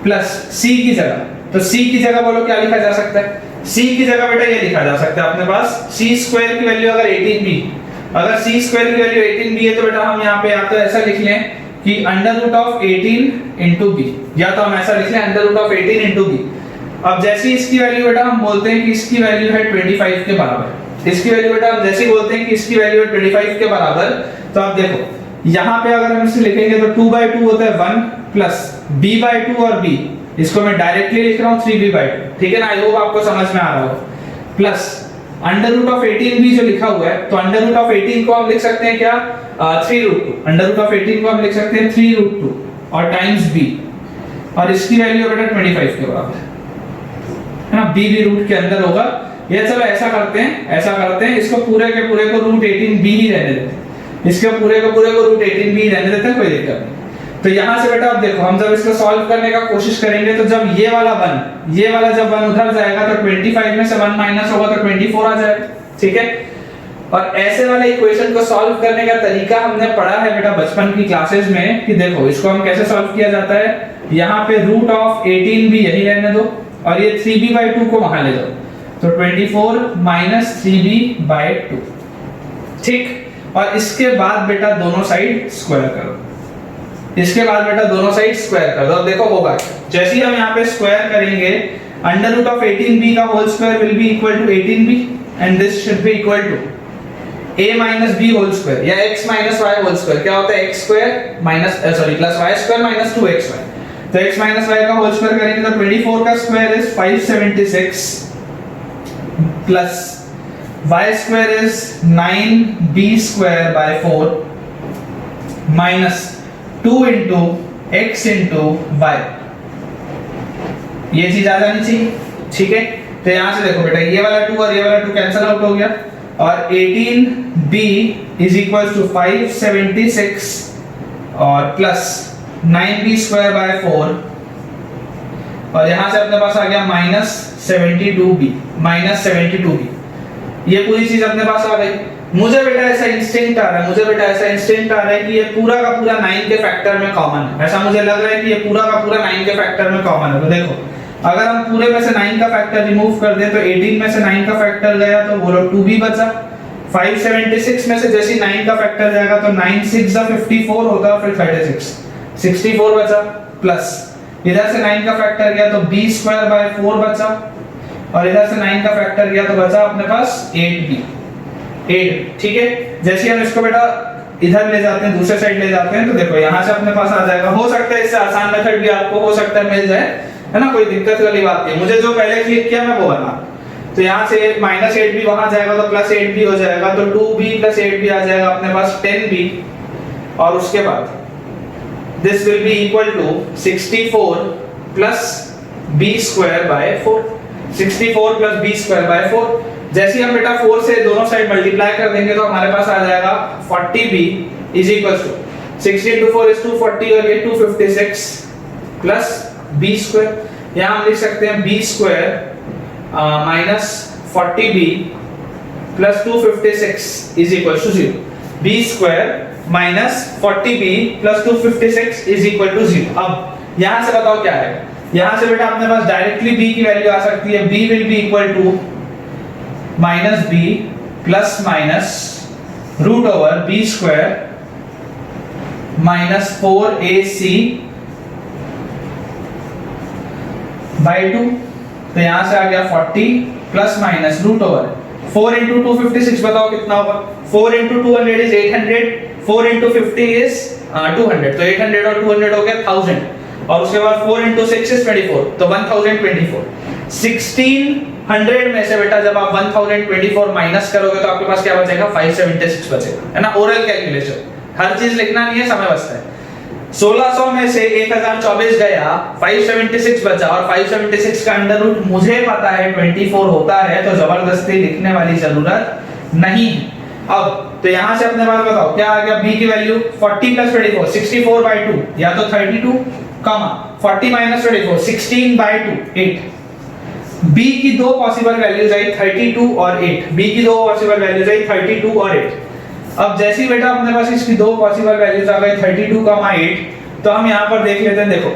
प्लस c की जगह, तो c की जगह बोलो क्या लिखा जा सकता है, c की जगह बेटा ये लिखा जा सकता है अपने पास c स्क्वायर की वैल्यू अगर 18b, अगर c स्क्वायर की वैल्यू 18b है तो बेटा हम यहाँ पे या तो ऐसा लिख लें कि under root of 18 into b, या तो हम ऐसा लिख लें under root of 18 into b। अब जैसे इसकी वैल्यू बेटा हम बोलते हैं कि इसकी वैल्यू है 25 के बराबर, इसकी वैल्यू बेटा हम जैसे बोलते हैं कि इसकी वैल्यू है 25 के बराबर, तो आप देखो यहाँ पे अगर हम इसे लिखेंगे तो 2/2 होता है 1 प्लस b/2 और b, इसको मैं डायरेक्टली लिख रहा हूँ 3b/2, ठीक है ना। आई होप आपको समझ में आ रहा हो। Plus under root of 18b जो लिखा हुआ है, तो अंडर रूट ऑफ 18 को हम लिख सकते हैं क्या 3√2, अंडर रूट ऑफ 18 को हम लिख सकते हैं 3√2 और टाइम्स b, और इसकी वैल्यू बेटा 25 के बराबर है ना, b भी रूट के अंदर होगा। ये चलो ऐसा करते हैं इसको पूरे के पूरे को रूट 18b ही रहने देते हैं, इसके पूरे को रूट 18b ही रहने देते हैं, कोई दिक्कत नहीं। तो यहां से बेटा अब देखो हम जब इसको सॉल्व करने का कोशिश करेंगे तो जब ये वाला जब 1 उधर जाएगा तो 25 में से 1 माइनस होगा तो 24 आ जाएगा, ठीक है। और ऐसे वाले इक्वेशन को सॉल्व करने का तरीका हमने पढ़ा है बेटा बचपन की क्लासेस में कि देखो इसको हम कैसे सॉल्व किया जाता है, यहाँ पे रूट ऑफ 18b यही रहने दो और ये 3b/2 को वहां ले जाओ, तो 24 माइनस 3b/2, ठीक। और इसके बाद बेटा दोनों साइड स्क्वायर करो, इसके बाद बेटा दोनों साइड स्क्वायर कर दो। अब देखो होगा जैसे ही हम यहाँ पे स्क्वायर करेंगे अंडर रूट ऑफ 18b का whole square will be equal to 18b and this should be equal to a minus b whole square या x minus y whole square, क्या होता है x square minus plus y square minus 2xy, तो x माइनस y का होल स्क्वायर करेंगे तो 24 का square is 576 plus y square is 9b square by 4 minus 2 into x into y, ये चीज आ जानी चाहिए, ठीक है। तो यहां से देखो बेटा ये वाला 2 और ये वाला 2 कैंसिल आउट हो गया और 18b इज इक्वल टू 576 और प्लस 9b स्क्वायर बाय 4 और यहां से अपने पास आ गया माइनस 72b, ये पूरी चीज अपने पास आ गई। मुझे बेटा ऐसा इंस्टिंक्ट आ रहा है कि ये पूरा का पूरा 9 के फैक्टर में कॉमन है, ऐसा मुझे लग रहा है कि ये पूरा का पूरा 9 के फैक्टर में कॉमन है। तो देखो अगर हम पूरे में से 9 का फैक्टर रिमूव कर दें तो 18 में से 9 का फैक्टर गया तो बोलो 2b बचा, 576 में से जैसे 9 का फैक्टर जाएगा तो 9 6 54 होगा, फिर 36 64 बचा, प्लस इधर से 9 का फैक्टर गया तो b स्क्वायर बाय 4 बचा और इधर से 9 का फैक्टर गया तो बचा अपने पास 8b, 8, ठीक है। जैसे हम इसको बेटा इधर ले जाते हैं, दूसरे साइड ले जाते हैं, तो देखो यहाँ से अपने पास आ जाएगा। हो सकता है इससे आसान मेथड भी आपको हो सकता है मिल जाए, है ना, कोई दिक्कत वाली बात नहीं। मुझे जो पहले क्लिक किया मैं वो बना, तो यहाँ से माइनस 8b वहां जाएगा तो प्लस 8b हो जाएगा, तो 2b प्लस 8b आ जाएगा अपने पास 10b और उसके बाद this will be equal to 64 plus b square by 4, 64 plus b square by 4। जैसे ही हम बेटा 4 से दोनों साइड मल्टीप्लाई कर देंगे तो हमारे पास आ जाएगा 40b is equal to 60 into 4 is 240 और ये 256 प्लस b स्क्वायर, यहाँ हम लिख सकते हैं b square minus 40b plus 256 is equal to 0, b square minus 40b plus 256 is equal to 0। अब यहाँ से बताओ क्या है, यहाँ से बेटा अपने पास डायरेक्टली b की वैल्यू आ सकती है, b will be equal to minus b plus minus root over b square minus 4ac by 2, तो यहां से आ गया 40 plus minus root over 4 into 256 बताओ कितना होगा, 4 into 200 is 800, 4 into 50 is 200, तो 800 और 200 हो गया 1000 और उसके बाद 4 into 6 is 24, तो 1024। 1600 में से बेटा जब आप 1024 माइनस करोगे तो आपके पास क्या बचेगा, 576 बचेगा, है ना। ओरल कैलकुलेशन, हर चीज लिखना नहीं है, समय बचता है। 1600 में से 1024 गया, 576 बचा और 576 का अंडर रूट मुझे पता है 24 होता है, तो जबरदस्ती लिखने वाली जरूरत नहीं है। अब तो यहां से अपने पास बताओ क्या आ गया, b की वैल्यू 40 प्लस 24 64 बाय 2 या तो 32 कॉमा 40 माइनस 24 16 बाय 2 8, b की दो पॉसिबल वैल्यूज आई 32 और 8, b की दो पॉसिबल वैल्यूज आई 32 और 8। अब जैसे ही बेटा अपने पास इसकी दो पॉसिबल वैल्यूज आ गई 32 का 8, तो हम यहाँ पर देख लेते हैं। देखो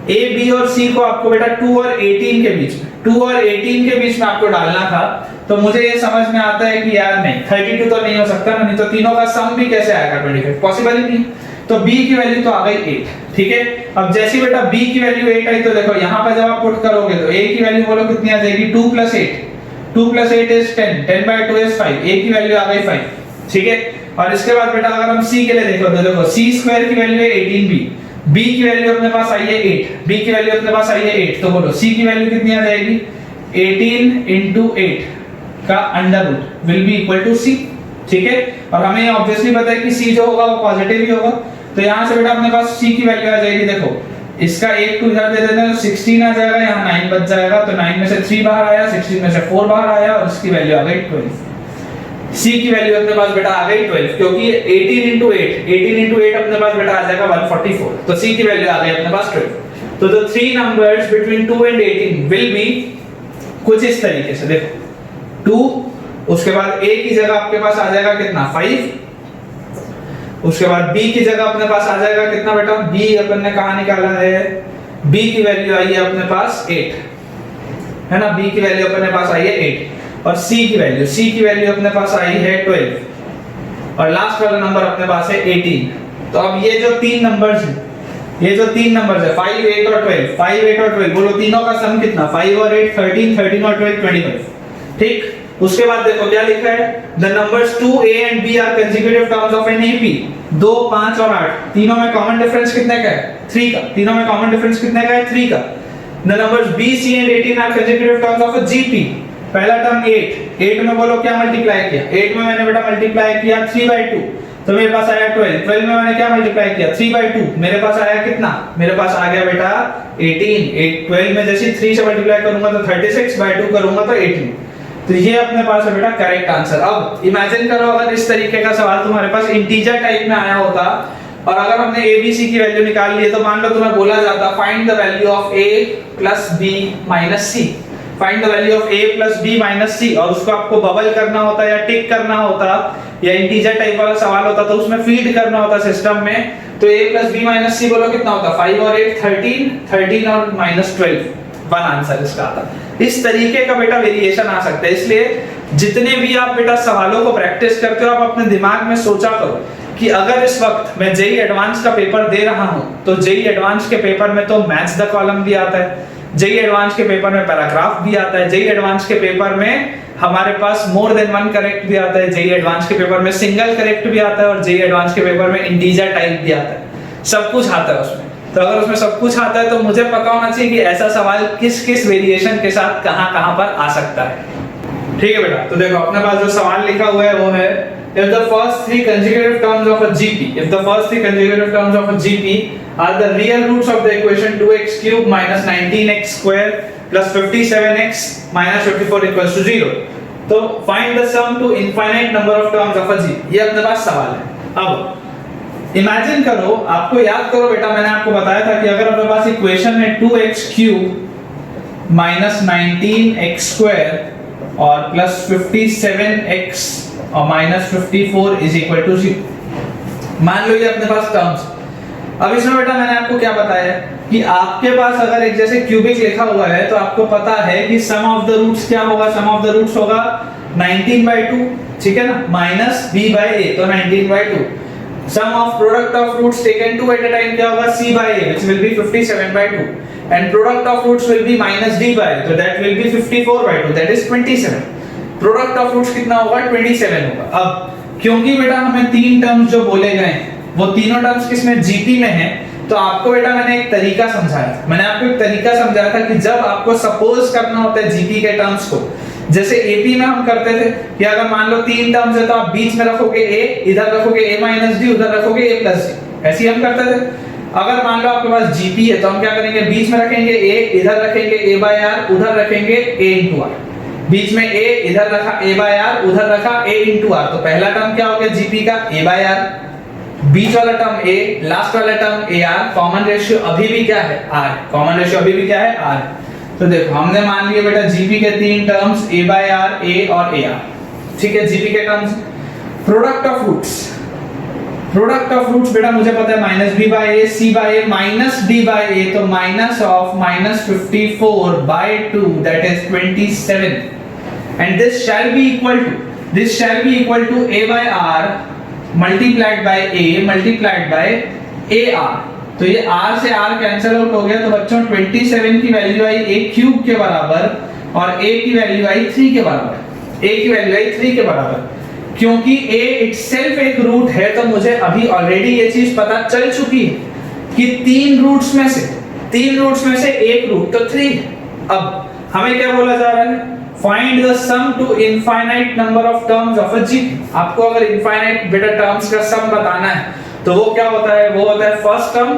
a b और c को आपको बेटा 2 और 18 के बीच में 2 और 18 के बीच में आपको डालना था। तो मुझे ये समझ में आता है कि यार नहीं 32 तो नहीं हो सकता ना, नहीं तो तीनों का सम भी कैसे आएगा 25, पॉसिबल ही नहीं। तो b की वैल्यू तो आ गई 8, ठीक है। अब जैसे ही बेटा b की वैल्यू 8 आई तो देखो यहाँ पर जब आप पुट करोगे तो a की वैल्यू बोलो कितनी आ जाएगी 2 + 8, 2 + 8 इज 10, 10/2 इज 5, a की वैल्यू आ गई 5, ठीक है। और इसके बाद बेटा अगर हम c के लिए देखो तो देखो c² की वैल्यू है 18b, b की वैल्यू अपने पास आई है 8, b की वैल्यू अपने पास आई है 8, तो बोलो c की वैल्यू कितनी आ जाएगी 18 * 8 का under root will be equal to c, ठीक है। और हमें ऑब्वियसली पता है कि c जो होगा वो पॉजिटिव ही होगा, तो यहां से बेटा अपने पास c की वैल्यू आ जाएगी। देखो इसका 1 2 इधर दे देते हैं तो 16 आ जाएगा, यहां 9 बच जाएगा, तो 9 में से 3 बाहर आया, 16 में से 4 बाहर आया और इसकी वैल्यू आ गई 12। c की वैल्यू अपने पास बेटा आ गई 12, क्योंकि 18 * 8 अपने पास बेटा आ जाएगा 144, तो c की वैल्यू आ गई अपने पास 12। तो the three numbers between 2 and 18 will be कुछ इस तरीके से। देखो 2, उसके बाद a की जगह आपके पास आ जाएगा कितना 5, उसके बाद b की जगह अपने पास आ जाएगा कितना बेटा, b अपन ने कहां निकाला है, b की वैल्यू आई है अपने पास 8, है ना, b की वैल्यू अपने पास आई है 8, और c की वैल्यू अपने पास आई है 12, और लास्ट वाला नंबर अपने पास है 18। तो अब ये जो तीन नंबर्स हैं, ये जो तीन नंबर्स है 5 8 और 12, 5 8 और 12, बोलो तीनों का सम कितना, 5 और 8 13, 13 और 12 25, ठीक। उसके बाद देखो क्या लिखा है, the numbers 2 a and b are consecutive terms of an AP। 2 5 और 8 तीनों में कॉमन डिफरेंस कितने का है 3 का, तीनों में कॉमन डिफरेंस कितने का है 3 का। The numbers b c and 18 are consecutive terms of a GP। पहला टर्म 8 में बोलो क्या मल्टीप्लाई किया, 8 में मैंने बेटा मल्टीप्लाई किया 3/2, तो मेरे पास आया 12 में मैंने क्या मल्टीप्लाई किया 3/2, मेरे पास आया कितना, मेरे पास आ गया बेटा 18। 12 में जैसे 3 से मल्टीप्लाई करूंगा तो 36/2 करूंगा तो 18। तो ये अपने पास है बेटा करेक्ट आंसर। अब इमेजिन करो अगर इस तरीके का सवाल तुम्हारे पास इंटीजर टाइप में आया होता और अगर हमने a b c की वैल्यू निकाल ली है, तो मान लो तुम्हें बोला जाता find the value of a + b - c, find the value of a + b - c, और उसको आपको बबल करना होता या टिक करना होता या इंटीजर टाइप वाला सवाल होता तो उसमें फीड करना होता सिस्टम में। तो a + b - c बोलो कितना होता, 5 और 8 13, 13 और -12, वन आंसर इसका आता। इस तरीके का बेटा वेरिएशन आ सकता है। इसलिए जितने भी आप बेटा सवालों को प्रैक्टिस करते हो, आप अपने दिमाग में सोचा करो कि अगर इस वक्त मैं जेई एडवांस का पेपर दे रहा हूं, तो जेई एडवांस के पेपर में तो मैच द कॉलम भी आता है, जेई एडवांस के पेपर में पैराग्राफ भी आता है, जेई एडवांस के पेपर में हमारे पास मोर देन वन करेक्ट भी आता है, जेई एडवांस के पेपर में सिंगल करेक्ट भी आता है, और जेई एडवांस के पेपर में इंटीजर टाइप भी आता है, सब कुछ आता है उसमें। तो अगर उसमें सब कुछ आता है तो मुझे पता होना चाहिए कि ऐसा सवाल किस किस वेरिएशन के साथ कहां पर आ सकता है। ठीक है बेटा, तो देखो अपने पास जो सवाल लिखा हुआ है वो है if the first three consecutive terms of a GP, if the first three consecutive terms of a GP are the real roots of the equation 2x³ - 19x² + 57x - 54 = 0, तो find the sum to infinite number of terms of a GP। ये अपने पास सवाल है। अब इमेजिन करो, आपको याद करो बेटा, मैंने आपको बताया था कि अगर अपने पास इक्वेशन है 2x³ - 19x² और +57x और -54 = 0। मान लो ये अपने पास टर्म्स। अब इसमें बेटा मैंने आपको क्या बताया कि आपके पास अगर एक जैसे क्यूबिक लिखा हुआ है तो आपको पता है कि सम ऑफ द रूट्स क्या होगा, सम ऑफ द रूट्स होगा 19/2, ठीक है ना, -b/a, तो 19/2। Sum of product of roots taken 2 at a time क्या होगा c/a, which will be 57/2, and product of roots will be -d/a, so that will be 54/2, that is 27। product of roots कितना होगा 27 होगा। अब क्योंकि बेटा हमें तीन टर्म्स जो बोले गए वो तीनों टर्म्स किसमें जीपी में है, तो आपको बेटा मैंने एक तरीका समझाया था, मैंने आपको एक तरीका समझाया था कि जब आपको सपोज करना होता है जीपी के टर्म्स को, जैसे एपी में हम करते थे कि अगर मान लो तीन टर्म्स है तो आप बीच में रखोगे a, इधर रखोगे a - d, उधर रखोगे a + d, ऐसे हम करते थे। अगर मान लो आपके पास जीपी है तो हम क्या करेंगे, बीच में रखेंगे a, इधर रखेंगे a/r, उधर रखेंगे a * r, बीच में a, इधर रखा a/r, उधर रखा a * r, तो पहला टर्म क्या हो गया जीपी का a/r, बीच वाला टर्म a, लास्ट वाला टर्म ar, कॉमन रेशियो अभी भी क्या है r, कॉमन रेशियो अभी भी क्या है r। तो देखो हमने मान लिया बेटा जीपी के तीन terms a by r, a और ar, ठीक है। जीपी के terms product of roots, product of roots बेटा मुझे पता है minus b by a, c by a, minus d by a, तो minus of minus 54 by 2 that is 27, and this shall be equal to a by r multiplied by a multiplied by ar। तो ये r से r कैंसिल आउट हो गया, तो बच्चों 27 की वैल्यू आई a क्यूब के बराबर और a की वैल्यू आई 3 के बराबर, a की वैल्यू आई 3 के बराबर। क्योंकि a इटसेल्फ एक रूट है तो मुझे अभी ऑलरेडी ये चीज पता चल चुकी है कि तीन रूट्स में से एक रूट तो 3। अब हमें क्या बोला जा रहा है, find the sum to infinite number of terms of a GP. आपको अगर इनफाइनाइट बेटा टर्म्स का सम बताना है तो वो क्या होता है, वो होता है first term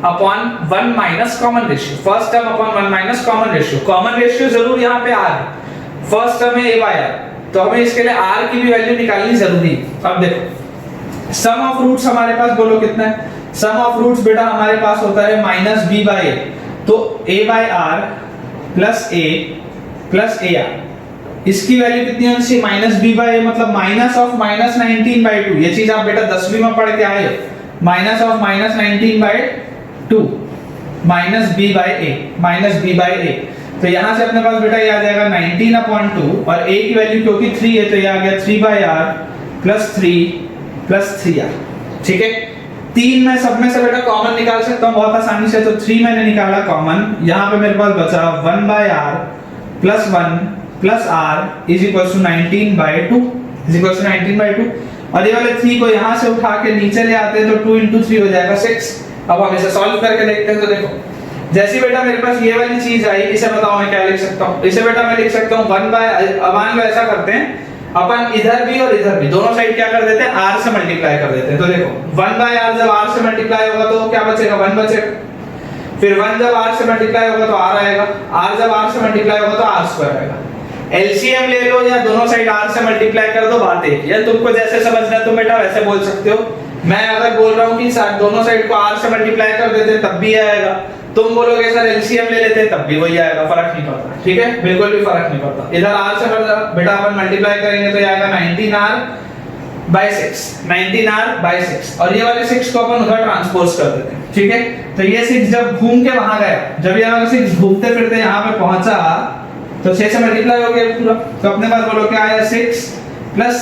upon 1 minus common ratio, first term upon 1 minus common ratio. Common ratio जरूर यहाँ पे r है, फर्स्ट टर्म है a बाय r, तो हमें इसके लिए r की भी वैल्यू निकालनी जरूरी है। अब देखो सम ऑफ रूट्स हमारे पास बोलो कितना है, सम ऑफ रूट्स बेटा हमारे पास होता है माइनस b बाय a, तो a by r plus a plus ar, इसकी वैल्यू कितनी होनी चाहिए माइनस b बाय a, मतलब माइनस ऑफ माइनस 19 बाय 2। ये चीज आप बेटा 10वीं में पढ़ के आए हो, minus of minus 19 by 2 minus b by a, minus b by a। तो यहां से अपने पास बेटा ये आ जाएगा 19 अपॉन 2 और a की वैल्यू क्योंकि 3 है तो ये आ गया 3 बाय r प्लस 3r, ठीक है। तीन मैं सब में से बेटा कॉमन निकाल सकता हूं बहुत आसानी से, तो 3 मैंने निकाला कॉमन, यहां पे मेरे पास बचा 1 by r plus 1 plus r is equal to 19 by 2, is equal to 19 by 2। और ये वाले 3 को यहां से उठा के नीचे ले आते हैं तो 2 into 3 हो जाएगा 6। अब हम इसे सॉल्व करके देखते हैं। तो देखो जैसी बेटा मेरे पास ये वाली चीज आई, इसे बताओ मैं क्या लिख सकता हूं, इसे बेटा मैं लिख सकता हूं 1 बाय, अब मान लो ऐसा करते हैं अपन इधर भी और इधर भी दोनों साइड क्या कर देते हैं r से मल्टीप्लाई कर देते हैं। तो देखो 1 बाय r जब r से मल्टीप्लाई होगा तो क्या बचेगा 1 बचेगा, फिर 1 जब r से मल्टीप्लाई होगा तो r आएगा, r जब r से मल्टीप्लाई होगा तो r स्क्वायर आएगा। एलसीएम ले लो या दोनों साइड r से मल्टीप्लाई कर दो, बात एक है। तुमको जैसे समझना है तुम बेटा वैसे बोल सकते हो। मैं अगर बोल रहा हूं कि दोनों साइड को r से मल्टीप्लाई कर देते तब भी आएगा, तुम बोलोगे सर एलसीएम ले लेते तब भी वही आएगा, फर्क नहीं पड़ता, ठीक है, बिल्कुल भी फर्क नहीं पड़ता। इधर r से बेटा अपन मल्टीप्लाई करेंगे तो ये आएगा 19r बाय 6, 19r बाय 6, और ये वाले 6 को अपन उधर ट्रांसपोज कर देते हैं, ठीक है। तो ये 6 जब घूम के वहां गया, जब ये वाला 6 घूमते फिरते यहाँ पे पहुंचा तो 6 से मल्टीप्लाई हो गया पूरा, तो अपने पास बोलो क्या आया 6 प्लस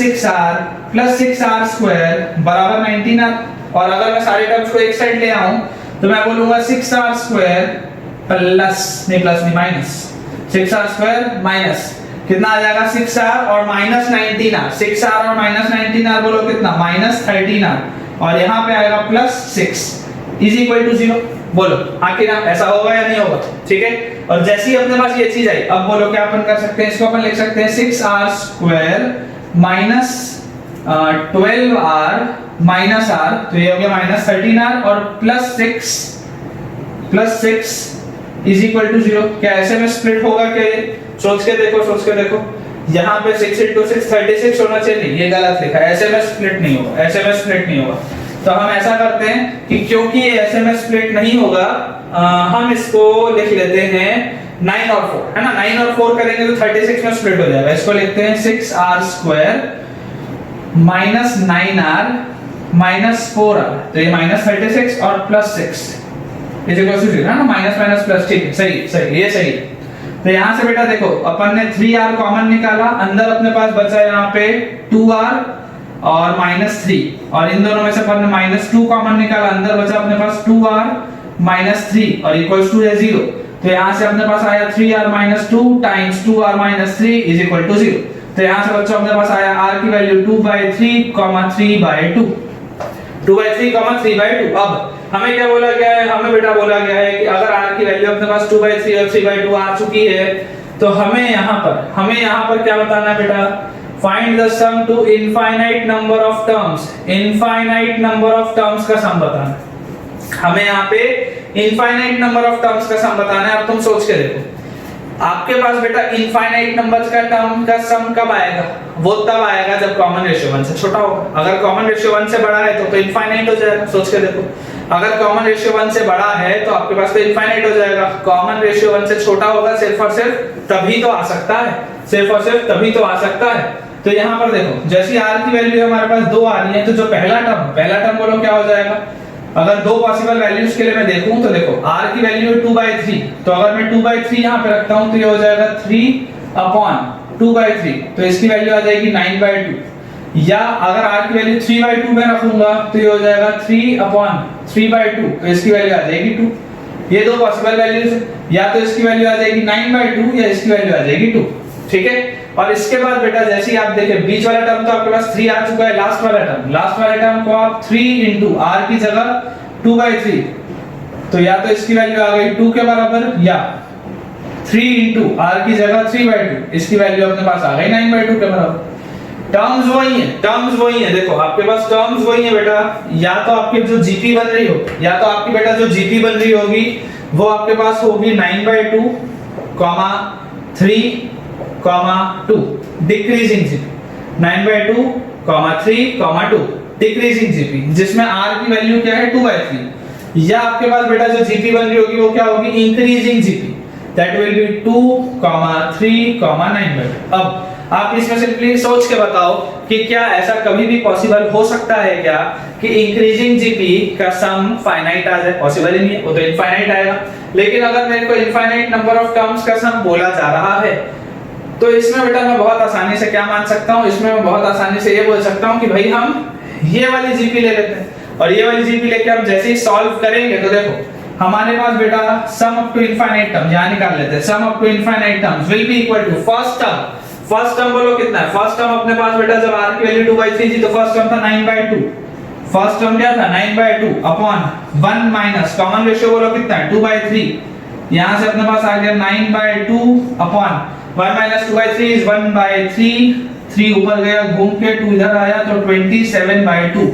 6r स्क्वायर बराबर 19r। और अगर मैं सारे टर्म्स को एक साइड ले आऊं तो मैं बोलूंगा 6r square plus minus 6r square minus कितना आ जाएगा 6r और माइनस 19r, 6r और माइनस 19r बोलो कितना माइनस 13r, और यहाँ पे आएगा प्लस 6 इज इक्वल टू 0। बोलो आखिर ऐसा होगा या नहीं होगा, ठीक है। और जैसे ही अपने पास ये चीज आई, अब बोलो क्या अपन कर सकते हैं, इसको अपन लिख सकते हैं 6r square minus 12r minus r, तो ये हो गया माइनस 13r और प्लस 6 इज इक्वल टू 0। क्या ऐसे में स्प्लिट होगा क्या, सोच के देखो यहाँ पे 6 into 6 36 होना चाहिए, ये गलत लिखा है, ऐसे में स्प्लिट नहीं होगा। तो हम ऐसा करते हैं कि क्योंकि ये ऐसे में स्प्लिट नहीं होगा, हम इसको लिख लेते हैं 9 और 4, है ना, 9 और 4 करेंगे तो 36 में स्प्लिट हो जाएगा। इसको लिखते हैं 6r square minus 9r minus 4r, तो ये माइनस 36 और प्लस 6 इज इक्वल टू 0, है ना, माइनस माइनस प्लस, ठीक है, सही, ये सही। तो यहाँ से बेटा देखो अपन ने 3r कॉमन निकाला, अंदर अपने पास बचा यहाँ पे 2r और माइनस 3, और इन दोनों में से अपन ने माइनस 2 कॉमन निकाला, अंदर बचा अपने पास 2r माइनस 3 और इक्वल्स टू 0। तो यहाँ से अपने पास आया 3r minus 2 times 2r minus 3 is equal to 0। तो यहाँ से बच्चों अपने पास आया r की वैल्यू 2/3, 3/2, 2/3, 3/2। अब हमें क्या बोला गया है, हमें बेटा बोला गया है कि अगर r की वैल्यू अपने पास 2/3 और 3/2 आ चुकी है तो हमें यहाँ पर क्या बताना है बेटा, find the sum to infinite number of terms, infinite number of terms का सम बताना है। हमें यहाँ पे इनफाइनाइट नंबर ऑफ टर्म्स का सम बताना है। अब तुम सोच के देखो, आपके पास बेटा इनफाइनाइट नंबर्स का टर्म का सम कब आएगा, वो तब आएगा जब कॉमन रेशियो 1 से छोटा होगा। अगर कॉमन रेशियो 1 से बड़ा है तो इनफाइनाइट हो जाएगा। सोच के देखो, अगर कॉमन रेशियो 1 से बड़ा है तो आपके पास तो इनफाइनाइट हो जाएगा, कॉमन रेशियो 1 से छोटा होगा सिर्फ और सिर्फ तभी तो आ सकता है, सिर्फ और सिर्फ तभी तो आ सकता है। तो यहाँ पर देखो जैसी r की वैल्यू हमारे पास 2 आ रही है, तो जो पहला टर्म बोलो क्या हो जाएगा। अगर दो पॉसिबल वैल्यूज के लिए मैं देखूं तो देखो r की वैल्यू है 2/3, तो अगर मैं 2/3 यहाँ पे रखता हूँ तो ये हो जाएगा 3/2/3, तो इसकी वैल्यू आ जाएगी 9/2। या अगर r की वैल्यू 3/2 में रखूंगा तो ये हो जाएगा 3/3/2, तो इसकी वैल्यू आ जाएगी 2। ये दो पॉसिबल वैल्यूज है, या तो इसकी वैल्यू आ जाएगी 9/2 या इसकी वैल्यू आ जाएगी 2, ठीक है। और इसके बाद बेटा जैसे ही आप देखें बीच वाला टर्म तो आपके पास 3 आ चुका है, लास्ट वाला टर्म को आप 3 r की जगह 2/3, तो या तो इसकी वैल्यू आ गई 2 के बराबर, या 3 r की जगह 3/2, इसकी वैल्यू अपने पास आ गई 9/2 के बराबर। टर्म्स वही है, देखो आपके पास टर्म्स वही है बेटा, या तो आपके जो जीपी बन रही हो, या तो आपकी बेटा जो जीपी बन रही होगी वो आपके पास होगी 9/2, 3, 2 डिक्रीजिंग जीपी, 9/2, 3, 2 डिक्रीजिंग जीपी, जिसमें r की वैल्यू क्या है 2/3। या आपके पास बेटा जो जीपी बन रही होगी वो क्या होगी increasing GP, that will be 2, 3, 9/2। अब आप इसमें सिंपली सोच के बताओ कि क्या ऐसा कभी भी पॉसिबल हो सकता है क्या कि इंक्रीजिंग जीपी का सम फाइनाइट आ जाए, पॉसिबल ही नहीं है, वो तो इनफाइनाइट आएगा। लेकिन अगर मेरे को इनफाइनाइट नंबर ऑफ टर्म्स का सम बोला जा रहा है तो इसमें बेटा मैं बहुत आसानी से क्या मान सकता हूं, इसमें मैं बहुत आसानी से ये बोल सकता हूं कि भाई हम ये वाली जीपी ले लेते हैं, और ये वाली जीपी लेके हम जैसे ही सॉल्व करेंगे तो देखो हमारे पास बेटा sum up to infinite term यहां निकाल लेते हैं, sum up to infinite terms will be equal to first term बोलो कितना है, फर्स्ट टर्म अपने पास बेटा जब r की वैल्यू 2/3 थी तो फर्स्ट टर्म था 9/2, फर्स्ट टर्म क्या था 9/2 अपॉन 1 माइनस कॉमन रेशियो बोलो कितना है 2/3, यहां से अपने पास आ गया 9/2 अपॉन 1 minus 2/3 is 1/3, 3 ऊपर गया घूम के 2 इधर आया तो 27/2।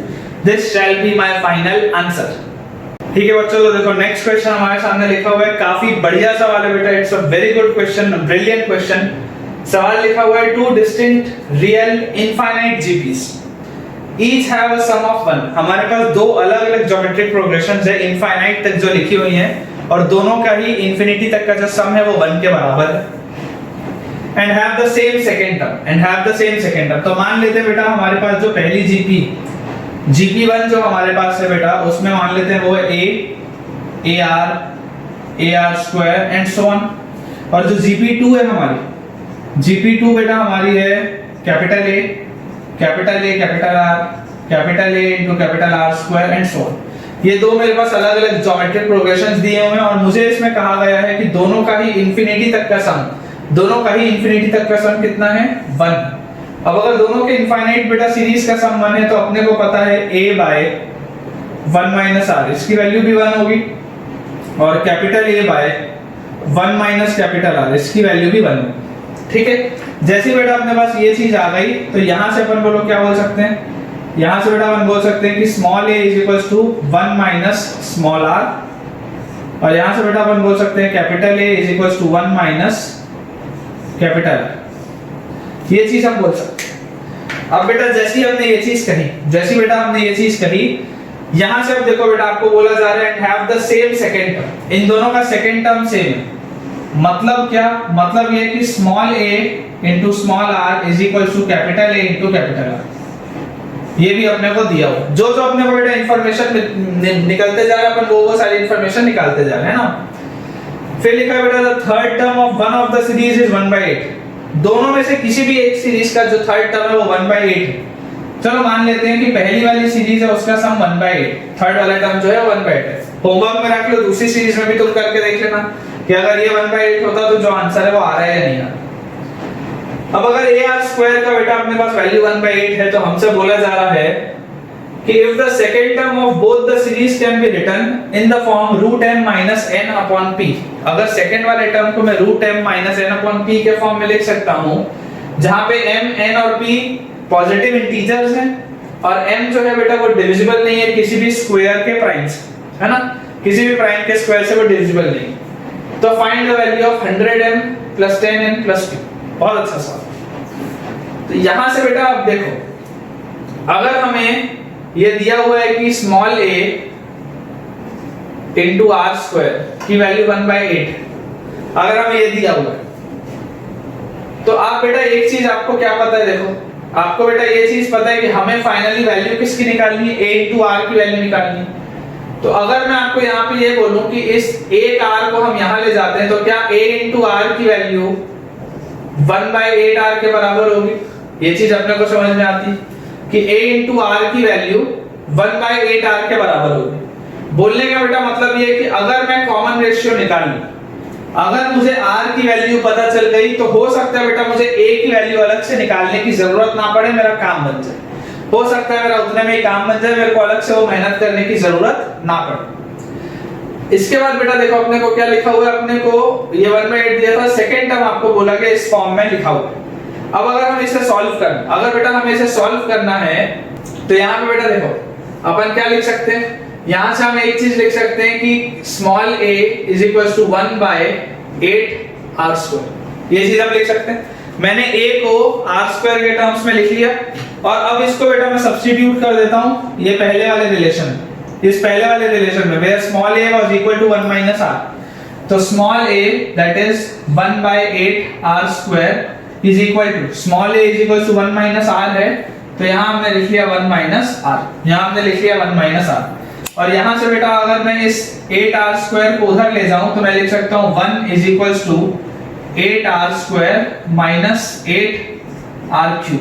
This shall be my final answer। ठीक है बच्चों, तो देखो नेक्स्ट क्वेश्चन हमारे सामने लिखा हुआ है, काफी बढ़िया सवाल है बेटा, it's a very good question, brilliant question. सवाल लिखा हुआ है 2 distinct real infinite GPs each have a sum of 1। हमारे पास दो अलग-अलग ज्योमेट्रिक प्रोग्रेशंस है इनफाइनाइट तक जो लिखी हुई हैं, और दोनों का ही इंफिनिटी तक का जो सम है वो 1 के बराबर है। and have the same second term, तो मान लेते हैं बेटा हमारे पास जो पहली GP1 जो हमारे पास है बेटा उसमें मान लेते हैं वो है AR square and so on, और जो GP2 है हमारी GP2 बेटा हमारी है capital A into capital R square and so on। ये दो मेरे पास अलग-अलग ज्योमेट्रिक प्रोग्रेशंस दिए हुए हैं, और मुझे इसमें कहा गया है कि दोनों का ही इंफिनिटी तक का सम कितना है 1। अब अगर दोनों के इनफाइनाइट बेटा सीरीज का सम 1 है तो अपने को पता है a/1 - r, इसकी वैल्यू भी 1 होगी, और कैपिटल A/1 - कैपिटल R, इसकी वैल्यू भी 1 होगी, ठीक है। जैसे बेटा अपने पास ये चीज आ गई तो यहां से अपन बोलो क्या बोल सकते हैं, यहां से बेटा अपन बोल सकते हैं कि स्मॉल a = 1 - स्मॉल r, और यहां से बेटा अपन बोल सकते हैं कैपिटल A = 1 - कैपिटल, ये चीज हम बोल सकते हैं। अब बेटा जैसी हमने ये चीज कही, यहां से अब देखो बेटा आपको बोला जा रहा है and have the same second term, इन दोनों का सेकंड टर्म सेम है। मतलब क्या, मतलब ये कि small a into small r is equal to capital A into capital R। ये भी अपने को दिया हुआ, जो अपने को बेटा इंफॉर्मेशन निकलते जा रहा है अपन वो सारी इंफॉर्मेशन निकालते जा रहे हैं ना। फिर लिखा है बेटा the third term of one of the series is 1/8, दोनों में से किसी भी एक सीरीज का जो थर्ड टर्म है वो 1/8 है। चलो मान लेते हैं कि पहली वाली सीरीज है उसका सम 1/8, थर्ड वाला टर्म जो है 1/8 है। होमवर्क में रख लो, दूसरी सीरीज में भी तुम करके देख लेना कि अगर ये 1/8 होता तो जो आंसर है वो आ रहा है या नहीं आ रहा। अब अगर AR² का बेटा अपने पास वैल्यू 1/8 है तो हमसे बोला जा रहा है कि if the second term of both the series can be written in the form √m - n upon p, अगर सेकंड वाले टर्म को मैं √m - n upon p के फॉर्म में लिख सकता हूं, जहां पे m, n और p पॉजिटिव इंटीजर्स हैं, और m जो है बेटा वो डिविजिबल नहीं है किसी भी स्क्वायर के प्राइम से, है ना, किसी भी प्राइम के स्क्वायर से वो डिविजिबल नहीं। तो find the value of 100m + 10n + p। बहुत अच्छा सवाल। तो यहां से बेटा आप देखो, अगर हमें ये दिया हुआ है कि small a into r square की वैल्यू 1/8, अगर हमें ये दिया हुआ है तो आप बेटा एक चीज आपको क्या पता है, देखो आपको बेटा ये चीज पता है कि हमें फाइनली वैल्यू किसकी निकालनी है, a इंटू आर की वैल्यू निकालनी है। तो अगर मैं आपको यहाँ पे ये बोलूं कि इस एक r को हम यहाँ ले जाते हैं तो क्या a इंटू आर की वैल्यू 1/8r के बराबर होगी, ये चीज अपने को समझ में आती है कि a इंटू आर की वैल्यू 1/8r के बराबर होगी। बोलने का बेटा मतलब ये कि अगर मैं कॉमन रेशियो निकाल लूं, अगर मुझे r की वैल्यू पता चल गई तो हो सकता है बेटा मुझे a की वैल्यू अलग से निकालने की जरूरत ना पड़े, मेरा काम बन जाए। हो सकता है मेरा उतने में ही काम बन जाए, मेरे को अलग से वो मेहनत करने की जरूरत ना पड़े। इसके बाद बेटा देखो अपने को क्या लिखा हुआ है, अपने को ये 1/8 दिया था, सेकंड टर्म आपको बोला गया इस फॉर्म में लिखा हुआ है। अब अगर हम इसे सॉल्व करना, अगर बेटा हमें इसे सॉल्व करना है तो यहाँ पे बेटा देखो अपन क्या लिख सकते हैं, यहां से हम एक चीज लिख सकते हैं कि small a is equal to 1/8r², ये चीज हम लिख सकते हैं। मैंने a को r² के टर्म्स में लिख लिया और अब इसको बेटा मैं सब्स्टिट्यूट कर देता हूं ये पहले वाले रिलेशन, इस पहले वाले रिलेशन में where small a was equal to 1 - r, तो small a that is 1/8r² is equal to small a is equal to 1 - r है, तो यहां हमने लिख लिया 1 - r, यहां हमने लिख लिया 1 - r। और यहां से बेटा अगर मैं इस 8r² को उधर ले जाऊं तो मैं लिख सकता हूं 1 is equal to 8r² minus 8r³,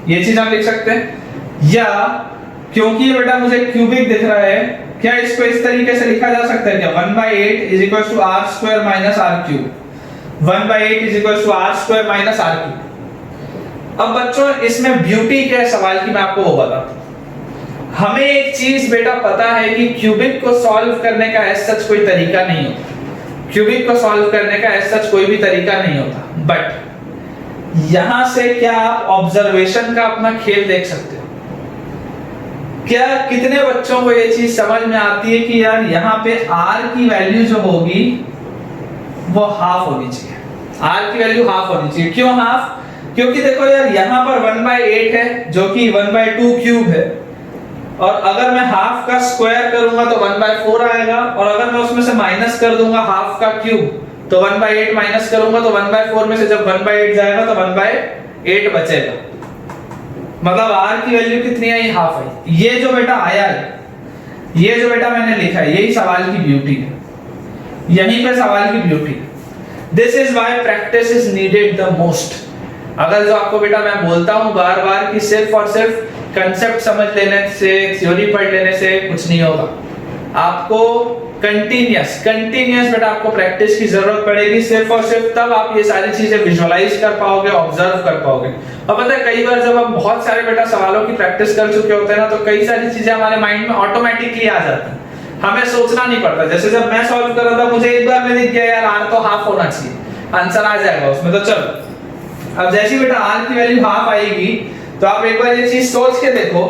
ये चीज हम लिख सकते हैं। या क्योंकि ये बेटा मुझे क्यूबिक दिख रहा है, क्या इसको इस तरीके से लिखा जा सकता है क्या, 1/8 is equal to r² minus r³, 1/8 is equal to r² minus r³। अब बच्चों इसमें ब्यूटी क्या है सवाल की मैं आपको वो बताता हूं। हमें एक चीज बेटा पता है कि क्यूबिक को सॉल्व करने का एज सच कोई तरीका नहीं होता, क्यूबिक को सॉल्व करने का एज सच कोई भी तरीका नहीं होता, बट यहां से क्या आप ऑब्जर्वेशन का अपना खेल देख सकते हो। क्या कितने बच्चों को ये चीज समझ में आती है कि यार यहाँ पे r की वैल्यू जो होगी वो हाफ होनी चाहिए, r की वैल्यू हाफ होनी चाहिए। क्यों हाफ, क्योंकि देखो यार यहाँ पर 1/8 है जो कि 1/2 क्यूब है, और अगर मैं हाफ का स्क्वायर करूंगा तो 1/4 आएगा, और अगर मैं उसमें से माइनस कर दूंगा हाफ का क्यूब तो 1/8 माइनस करूंगा तो 1/4 में से जब 1/8 जाएगा तो 1/8 बचेगा, मतलब r की वैल्यू कितनी आई, हाफ आई। ये जो बेटा आया है, ये जो बेटा मैंने लिखा है, यही सवाल की ब्यूटी है, यहीं पे सवाल की ब्यूटी है। This is why practice is needed the most. अगर जो आपको बेटा मैं बोलता हूं बार बार कि सिर्फ और सिर्फ कंसेप्ट समझ लेने से, थ्योरी पढ़ लेने से कुछ नहीं होगा, आपको कंटीन्यूअस बेटा आपको प्रैक्टिस की जरूरत पड़ेगी। सिर्फ और सिर्फ तब आप ये सारी चीजें विजुअलाइज कर पाओगे, ऑब्जर्व कर पाओगे। और पता है कई बार जब हम बहुत सारे बेटा सवालों की प्रैक्टिस कर चुके होते हैं ना, तो कई सारी चीजें हमारे माइंड में ऑटोमेटिकली आ जाती हैं, हमें सोचना नहीं पड़ता। जैसे जब मैं सॉल्व कर रहा था मुझे एक बार में दिख गया यार r तो हाफ होना चाहिए, आंसर आ जाएगा उसमें, तो चलो अब जैसी बेटा r की वैल्यू हाफ आएगी तो आप एक बार ये चीज सोच के देखो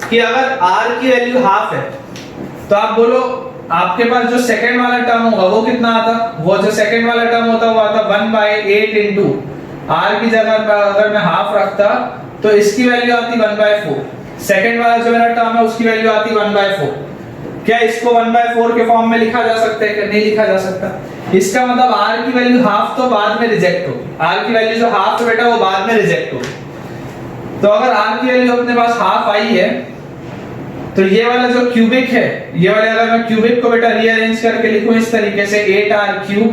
कि अगर r की वैल्यू हाफ है तो आप बोलो आपके पास जो सेकंड वाला टर्म होगा वो कितना आता, वो जो सेकंड वाला टर्म होता वो आता 1/8 इंटू r की जगह पर अगर मैं हाफ रखता तो इसकी वैल्यू आती 1/4, सेकंड वाला जो मेरा टर्म है उसकी वैल्यू आती 1/4। क्या इसको 1/4 के फॉर्म में लिखा जा सकता है कि नहीं लिखा जा सकता? इसका मतलब r की वैल्यू हाफ तो बाद में रिजेक्ट होगी, r की वैल्यू जो हाफ है बेटा वो बाद में रिजेक्ट होगी। तो अगर r की वैल्यू अपने पास हाफ आई है तो ये वाला जो क्यूबिक है, ये वाले अगर मैं क्यूबिक को बेटा रीअरेंज करके लिखूं इस तरीके से 8r³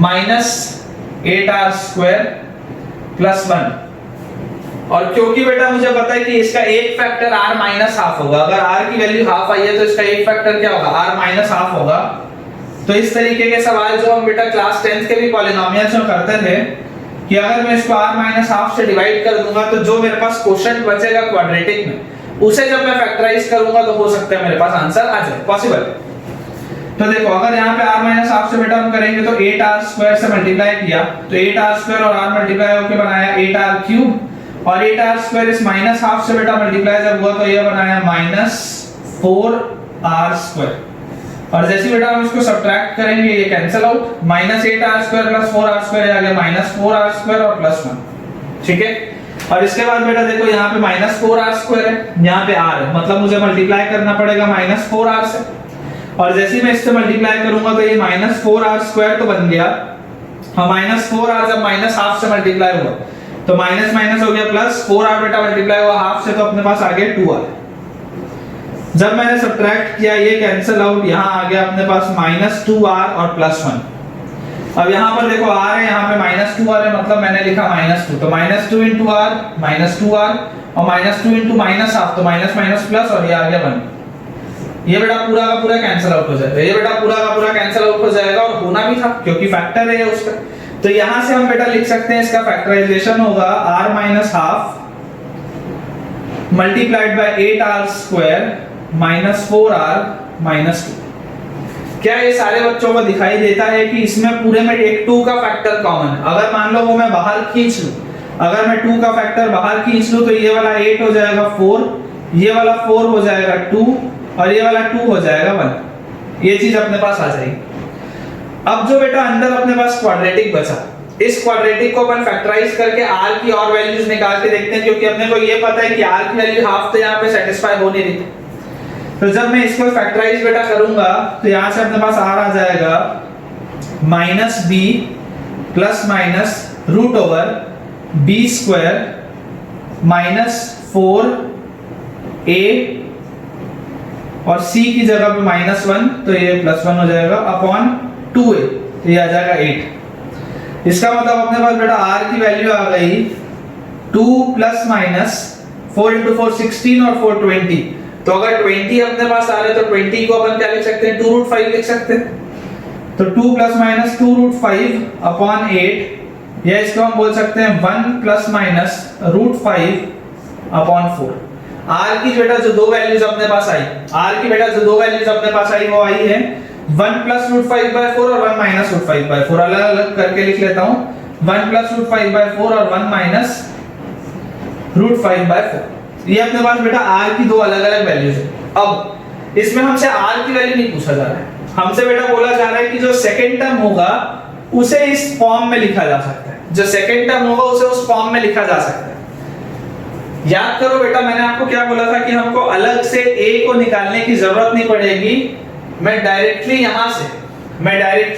माइनस 8r² प्लस 1, और क्योंकि बेटा मुझे पता है कि इसका एक फैक्टर r माइनस हाफ होगा, अगर r की वैल्यू हाफ आई है तो इसका एक फैक्टर क्या होगा, r माइनस हाफ होगा। तो इस तरीके के सवाल जो हम बेटा क्लास 10th के भी पॉलिनोमियल्स में करते थे कि अगर मैं इसको r माइनस हाफ से डिवाइड कर दूंगा तो जो मेरे पास क्वोशिएंट बचेगा क्वाड्रेटिक में उसे जब मैं फैक्टराइज करूंगा तो हो सकता है मेरे पास आंसर आ जाए, पॉसिबल। तो देखो अगर यहाँ पे r माइनस हाफ से बेटा हम करेंगे तो 8r² से मल्टीप्लाई किया तो 8r² और r मल्टीप्लाई होके बनाया 8r³ और 8r² इस माइनस हाफ से बेटा मल्टीप्लाई जब हुआ तो ये बनाया -4r², और जैसे बेटा हम इसको सब्ट्रैक्ट करेंगे ये cancel out, -8r² plus 4r² आ गया -4r² और प्लस 1, ठीक है। और इसके बाद बेटा देखो यहाँ पे -4r² है, यहाँ पे r है, मतलब मुझे मल्टीप्लाई करना पड़ेगा -4r से, और जैसे ही मैं इससे मल्टीप्लाई करूंगा तो ये -4r² तो बन गया, और -4r जब -½ से मल्टीप्लाई हुआ तो माइनस माइनस हो गया प्लस, 4r बेटा मल्टीप्लाई हुआ हाफ से तो अपने पास आ गया 2r। जब मैंने सब्ट्रैक्ट किया ये कैंसिल आउट, यहाँ आ गया अपने पास -2r और +1। अब यहाँ पर देखो r है, यहाँ पे -2r है, मतलब मैंने लिखा -2, तो -2 × r -2r और -2 × -½ तो माइनस माइनस प्लस, और ये आ गया 1। ये बेटा पूरा का पूरा कैंसिल आउट हो जाएगा, ये बेटा पूरा का पूरा कैंसिल आउट हो जाएगा, और होना भी था क्योंकि फैक्टर है उसका। तो यहां से हम बेटा लिख सकते हैं इसका फैक्टराइजेशन होगा r - ½ multiplied by 8r² -4r - 2। क्या ये सारे बच्चों को दिखाई देता है कि इसमें पूरे में एक 2 का फैक्टर कॉमन है? अगर मान लो वो मैं बाहर खींच लूं, अगर मैं 2 का फैक्टर बाहर खींच लूं तो ये वाला 8 हो जाएगा 4, ये वाला 4 हो जाएगा 2 और ये वाला 2 हो जाएगा 1। ये चीज अपने पास आ जाएगी। अब जो बेटा अंदर अपने पास क्वाड्रेटिक बचा, इस क्वाड्रेटिक को अपन फैक्टराइज करके r की और वैल्यूज निकाल के देखते हैं, क्योंकि अपने को ये पता है कि r की वैल्यू हाफ तो यहाँ पे सेटिस्फाई हो नहीं रही। तो जब मैं इसको फैक्टराइज बेटा करूंगा तो यहाँ से अपने पास r आ जाएगा -b plus minus √b² -4a और c की जगह पे -1 तो ये +1 हो जाएगा अपॉन 2a, तो ये आ जाएगा 8। इसका मतलब अपने पास बेटा r की वैल्यू आ गई 2 + -4 × 4 16 और 4 20। तो अगर 20 अपने पास आ रहे तो 20 को अपन क्या लिख सकते हैं, 2√5 लिख सकते हैं। तो 2 + -2√5 अपॉन 8, या इसको हम बोल सकते हैं 1 ± √5 अपॉन 4। r की बेटा जो दो वैल्यूज अपने पास आई, r की बेटा जो दो वैल्यूज अपने पास आई वो आई है 1 + √5/4 और 1 - √5/4। अलग अलग करके लिख लेता हूं, 1 + √5/4 और 1 - √5/4। ये अपने पास बेटा r की दो अलग अलग वैल्यूज है। अब इसमें हमसे r की वैल्यू नहीं पूछा जा रहा है, हमसे बेटा बोला जा रहा है कि जो सेकंड टर्म होगा उसे इस फॉर्म में लिखा जा सकता है, जो सेकंड टर्म होगा उसे उस फॉर्म में लिखा जा सकता है। याद करो बेटा मैंने आपको क्या बोला था कि हमको अलग से a को निकालने की जरूरत नहीं पड़ेगी। मैं डायरेक्टली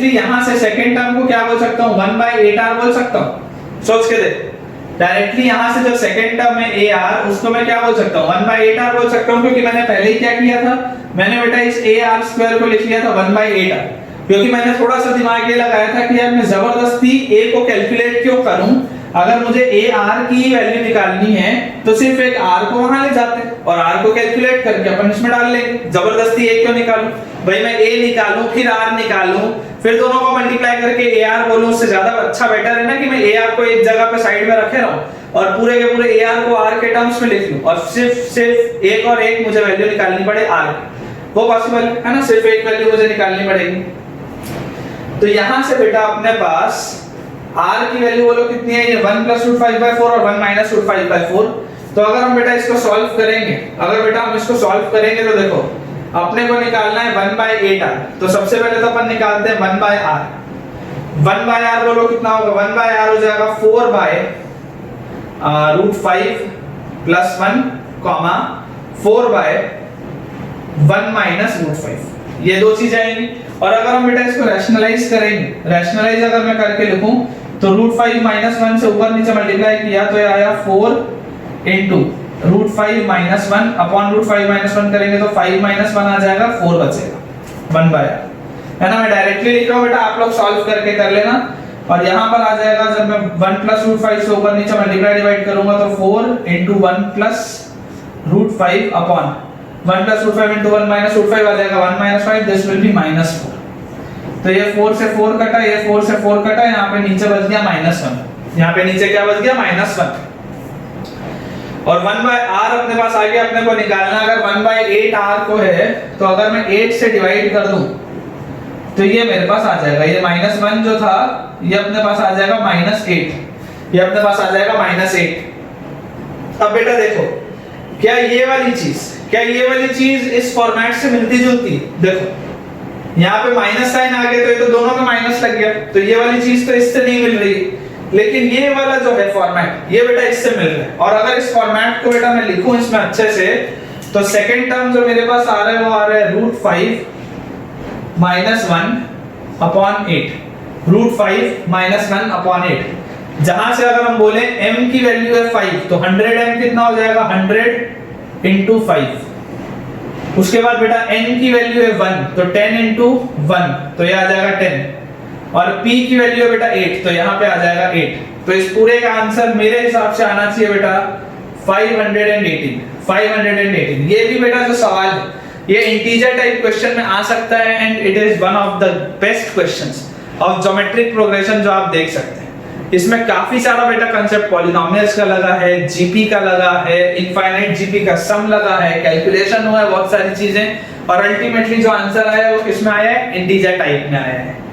यहां से सेकंड टर्म को क्या बोल सकता हूं, 1/8r बोल सकता हूं। सोच के देख, डायरेक्टली यहां से जो सेकंड टर्म है ar उसको मैं क्या बोल सकता हूं, 1/8r बोल सकता हूं, क्योंकि मैंने पहले ही क्या किया था, मैंने बेटा इस ar² को लिख लिया था 1/8r, क्योंकि मैंने थोड़ा सा दिमाग ये लगाया था कि यार मैं जबरदस्ती a को कैलकुलेट क्यों करूं, अगर मुझे ar की वैल्यू निकालनी है तो सिर्फ एक r को वहां ले जाते हैं और r को कैलकुलेट करके अपन इसमें डाल लेंगे। जबरदस्ती a क्यों निकालूं भाई, मैं a निकालूं फिर r निकालूं फिर दोनों को मल्टीप्लाई करके ar बोलूं, उससे ज्यादा अच्छा बेटर है ना कि मैं ar को एक जगह पे साइड में रखे रहूं और पूरे के पूरे ar को r के टर्म्स में लिख लूं और सिर्फ एक और एक मुझे वैल्यू निकालनी पड़े r की। वो पॉसिबल है ना, सिर्फ एक वैल्यू मुझे निकालनी पड़ेगी। तो यहां से बेटा अपने पास r की वैल्यू बोलो कितनी है, ये 1 + √5/4 और 1 - √5/4। तो अगर हम बेटा इसको सॉल्व करेंगे, तो देखो अपने को निकालना है 1/8r। तो सबसे पहले तो अपन निकालते हैं 1/r। 1/r बोलो कितना होगा, 1/r हो जाएगा 4/√5 + 1, 4/1 - √5। ये दो चीजें आएंगी। और अगर हम बेटा इसको रैशनलाइज करेंगे, रैशनलाइज अगर मैं करके लिखूं तो √5 - 1 से ऊपर नीचे मल्टीप्लाई किया तो ये आया 4 × √5 - 1 अपॉन √5 - 1 करेंगे तो 5 - 1 आ जाएगा, 4 बचेगा 1/r, है ना। मैं डायरेक्टली लिख रहा हूं बेटा, आप लोग सॉल्व करके कर लेना। और यहां पर आ जाएगा जब मैं 1 + √5 से ऊपर नीचे मल्टीप्लाई डिवाइड करूंगा तो 4 × 1 + √5 अपॉन 1 + √5 × 1 - √5 आ जाएगा 1 - 5, दिस विल बी -4। तो ये 4 से 4 कटा, ये 4 से 4 कटा, यहाँ पे नीचे बच गया -1। यहाँ पे नीचे क्या बच गया, -1। और 1/r अपने पास आ गया, अपने को निकालना अगर 1/8r को है तो अगर मैं 8 से डिवाइड कर दूं तो ये मेरे पास आ जाएगा, ये -1 जो था ये अपने पास आ जाएगा -8, ये अपने पास आ जाएगा -8। अब बेटा देखो क्या ये वाली चीज इस फॉर्मेट से मिलती जुलती, देखो यहाँ पे माइनस साइन आ गया तो ये तो दोनों में माइनस लग गया, तो ये वाली चीज तो इससे नहीं मिल रही, लेकिन ये वाला जो है फॉर्मेट ये बेटा इससे मिल रहा है। और अगर इस फॉर्मेट को बेटा मैं लिखूं इसमें अच्छे से तो सेकंड टर्म जो मेरे पास आ रहा है वो आ रहा है √5 -1/8, √5 -1/8। जहां से अगर हम बोले m की वैल्यू है 5 तो 100m कितना हो जाएगा, 100 × 5। उसके बाद बेटा n की वैल्यू है 1 तो 10 × 1 तो ये आ जाएगा 10, और p की वैल्यू है बेटा 8 तो यहाँ पे आ जाएगा 8। तो इस पूरे का आंसर मेरे हिसाब से आना चाहिए बेटा 518। ये भी बेटा जो सवाल है ये इंटीजर टाइप क्वेश्चन में आ सकता है, and it is one of the best questions of geometric progression जो आप देख सकते हैं। इसमें काफी सारा बेटा कंसेप्ट पॉलिनोमियल्स का लगा है, जीपी का लगा है, इनफाइनाइट जीपी का सम लगा है, कैलकुलेशन हुआ है, बहुत सारी चीजें, और अल्टीमेटली जो आंसर आया है वो किसमें आया है, इंटीजर टाइप में आया है।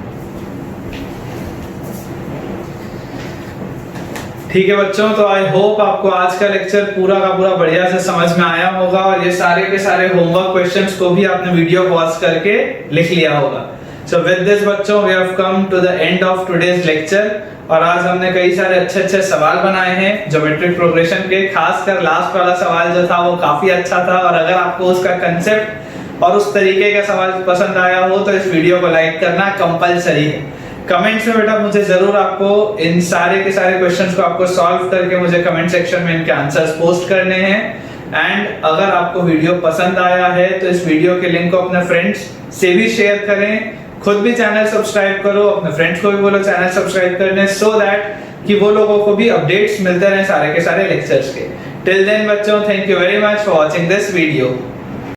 ठीक है बच्चों, तो आई होप आपको आज का लेक्चर पूरा का पूरा बढ़िया से समझ में आया होगा, और ये सारे के सारे होमवर्क क्वेश्चंस को भी आपने वीडियो पॉज करके लिख लिया होगा। सो विद दिस बच्चों we have come to the end of today's lecture, और आज हमने कई सारे अच्छे सवाल बनाए हैं ज्योमेट्रिक प्रोग्रेशन के। खासकर लास्ट वाला सवाल जो था वो काफी अच्छा था, और अगर आपको उसका कंसेप्ट और उस तरीके का सवाल पसंद आया हो तो इस वीडियो को लाइक करना कंपलसरी है। कमेंट्स में बेटा मुझे जरूर आपको इन सारे के सारे क्वेश्चंस को आपको सॉल्व करके मुझे कमेंट सेक्शन में इनके आंसर्स पोस्ट करने हैं। एंड अगर आपको वीडियो पसंद आया है तो इस वीडियो के लिंक को अपने फ्रेंड्स से भी शेयर करें, खुद भी चैनल सब्सक्राइब करो, अपने फ्रेंड्स को भी बोलो चैनल सब्सक्राइब करने, सो दैट कि वो लोगों को भी अपडेट्स मिलते रहे सारे के सारे लेक्चर्स के। टिल देन बच्चों, thank you very much for watching this video.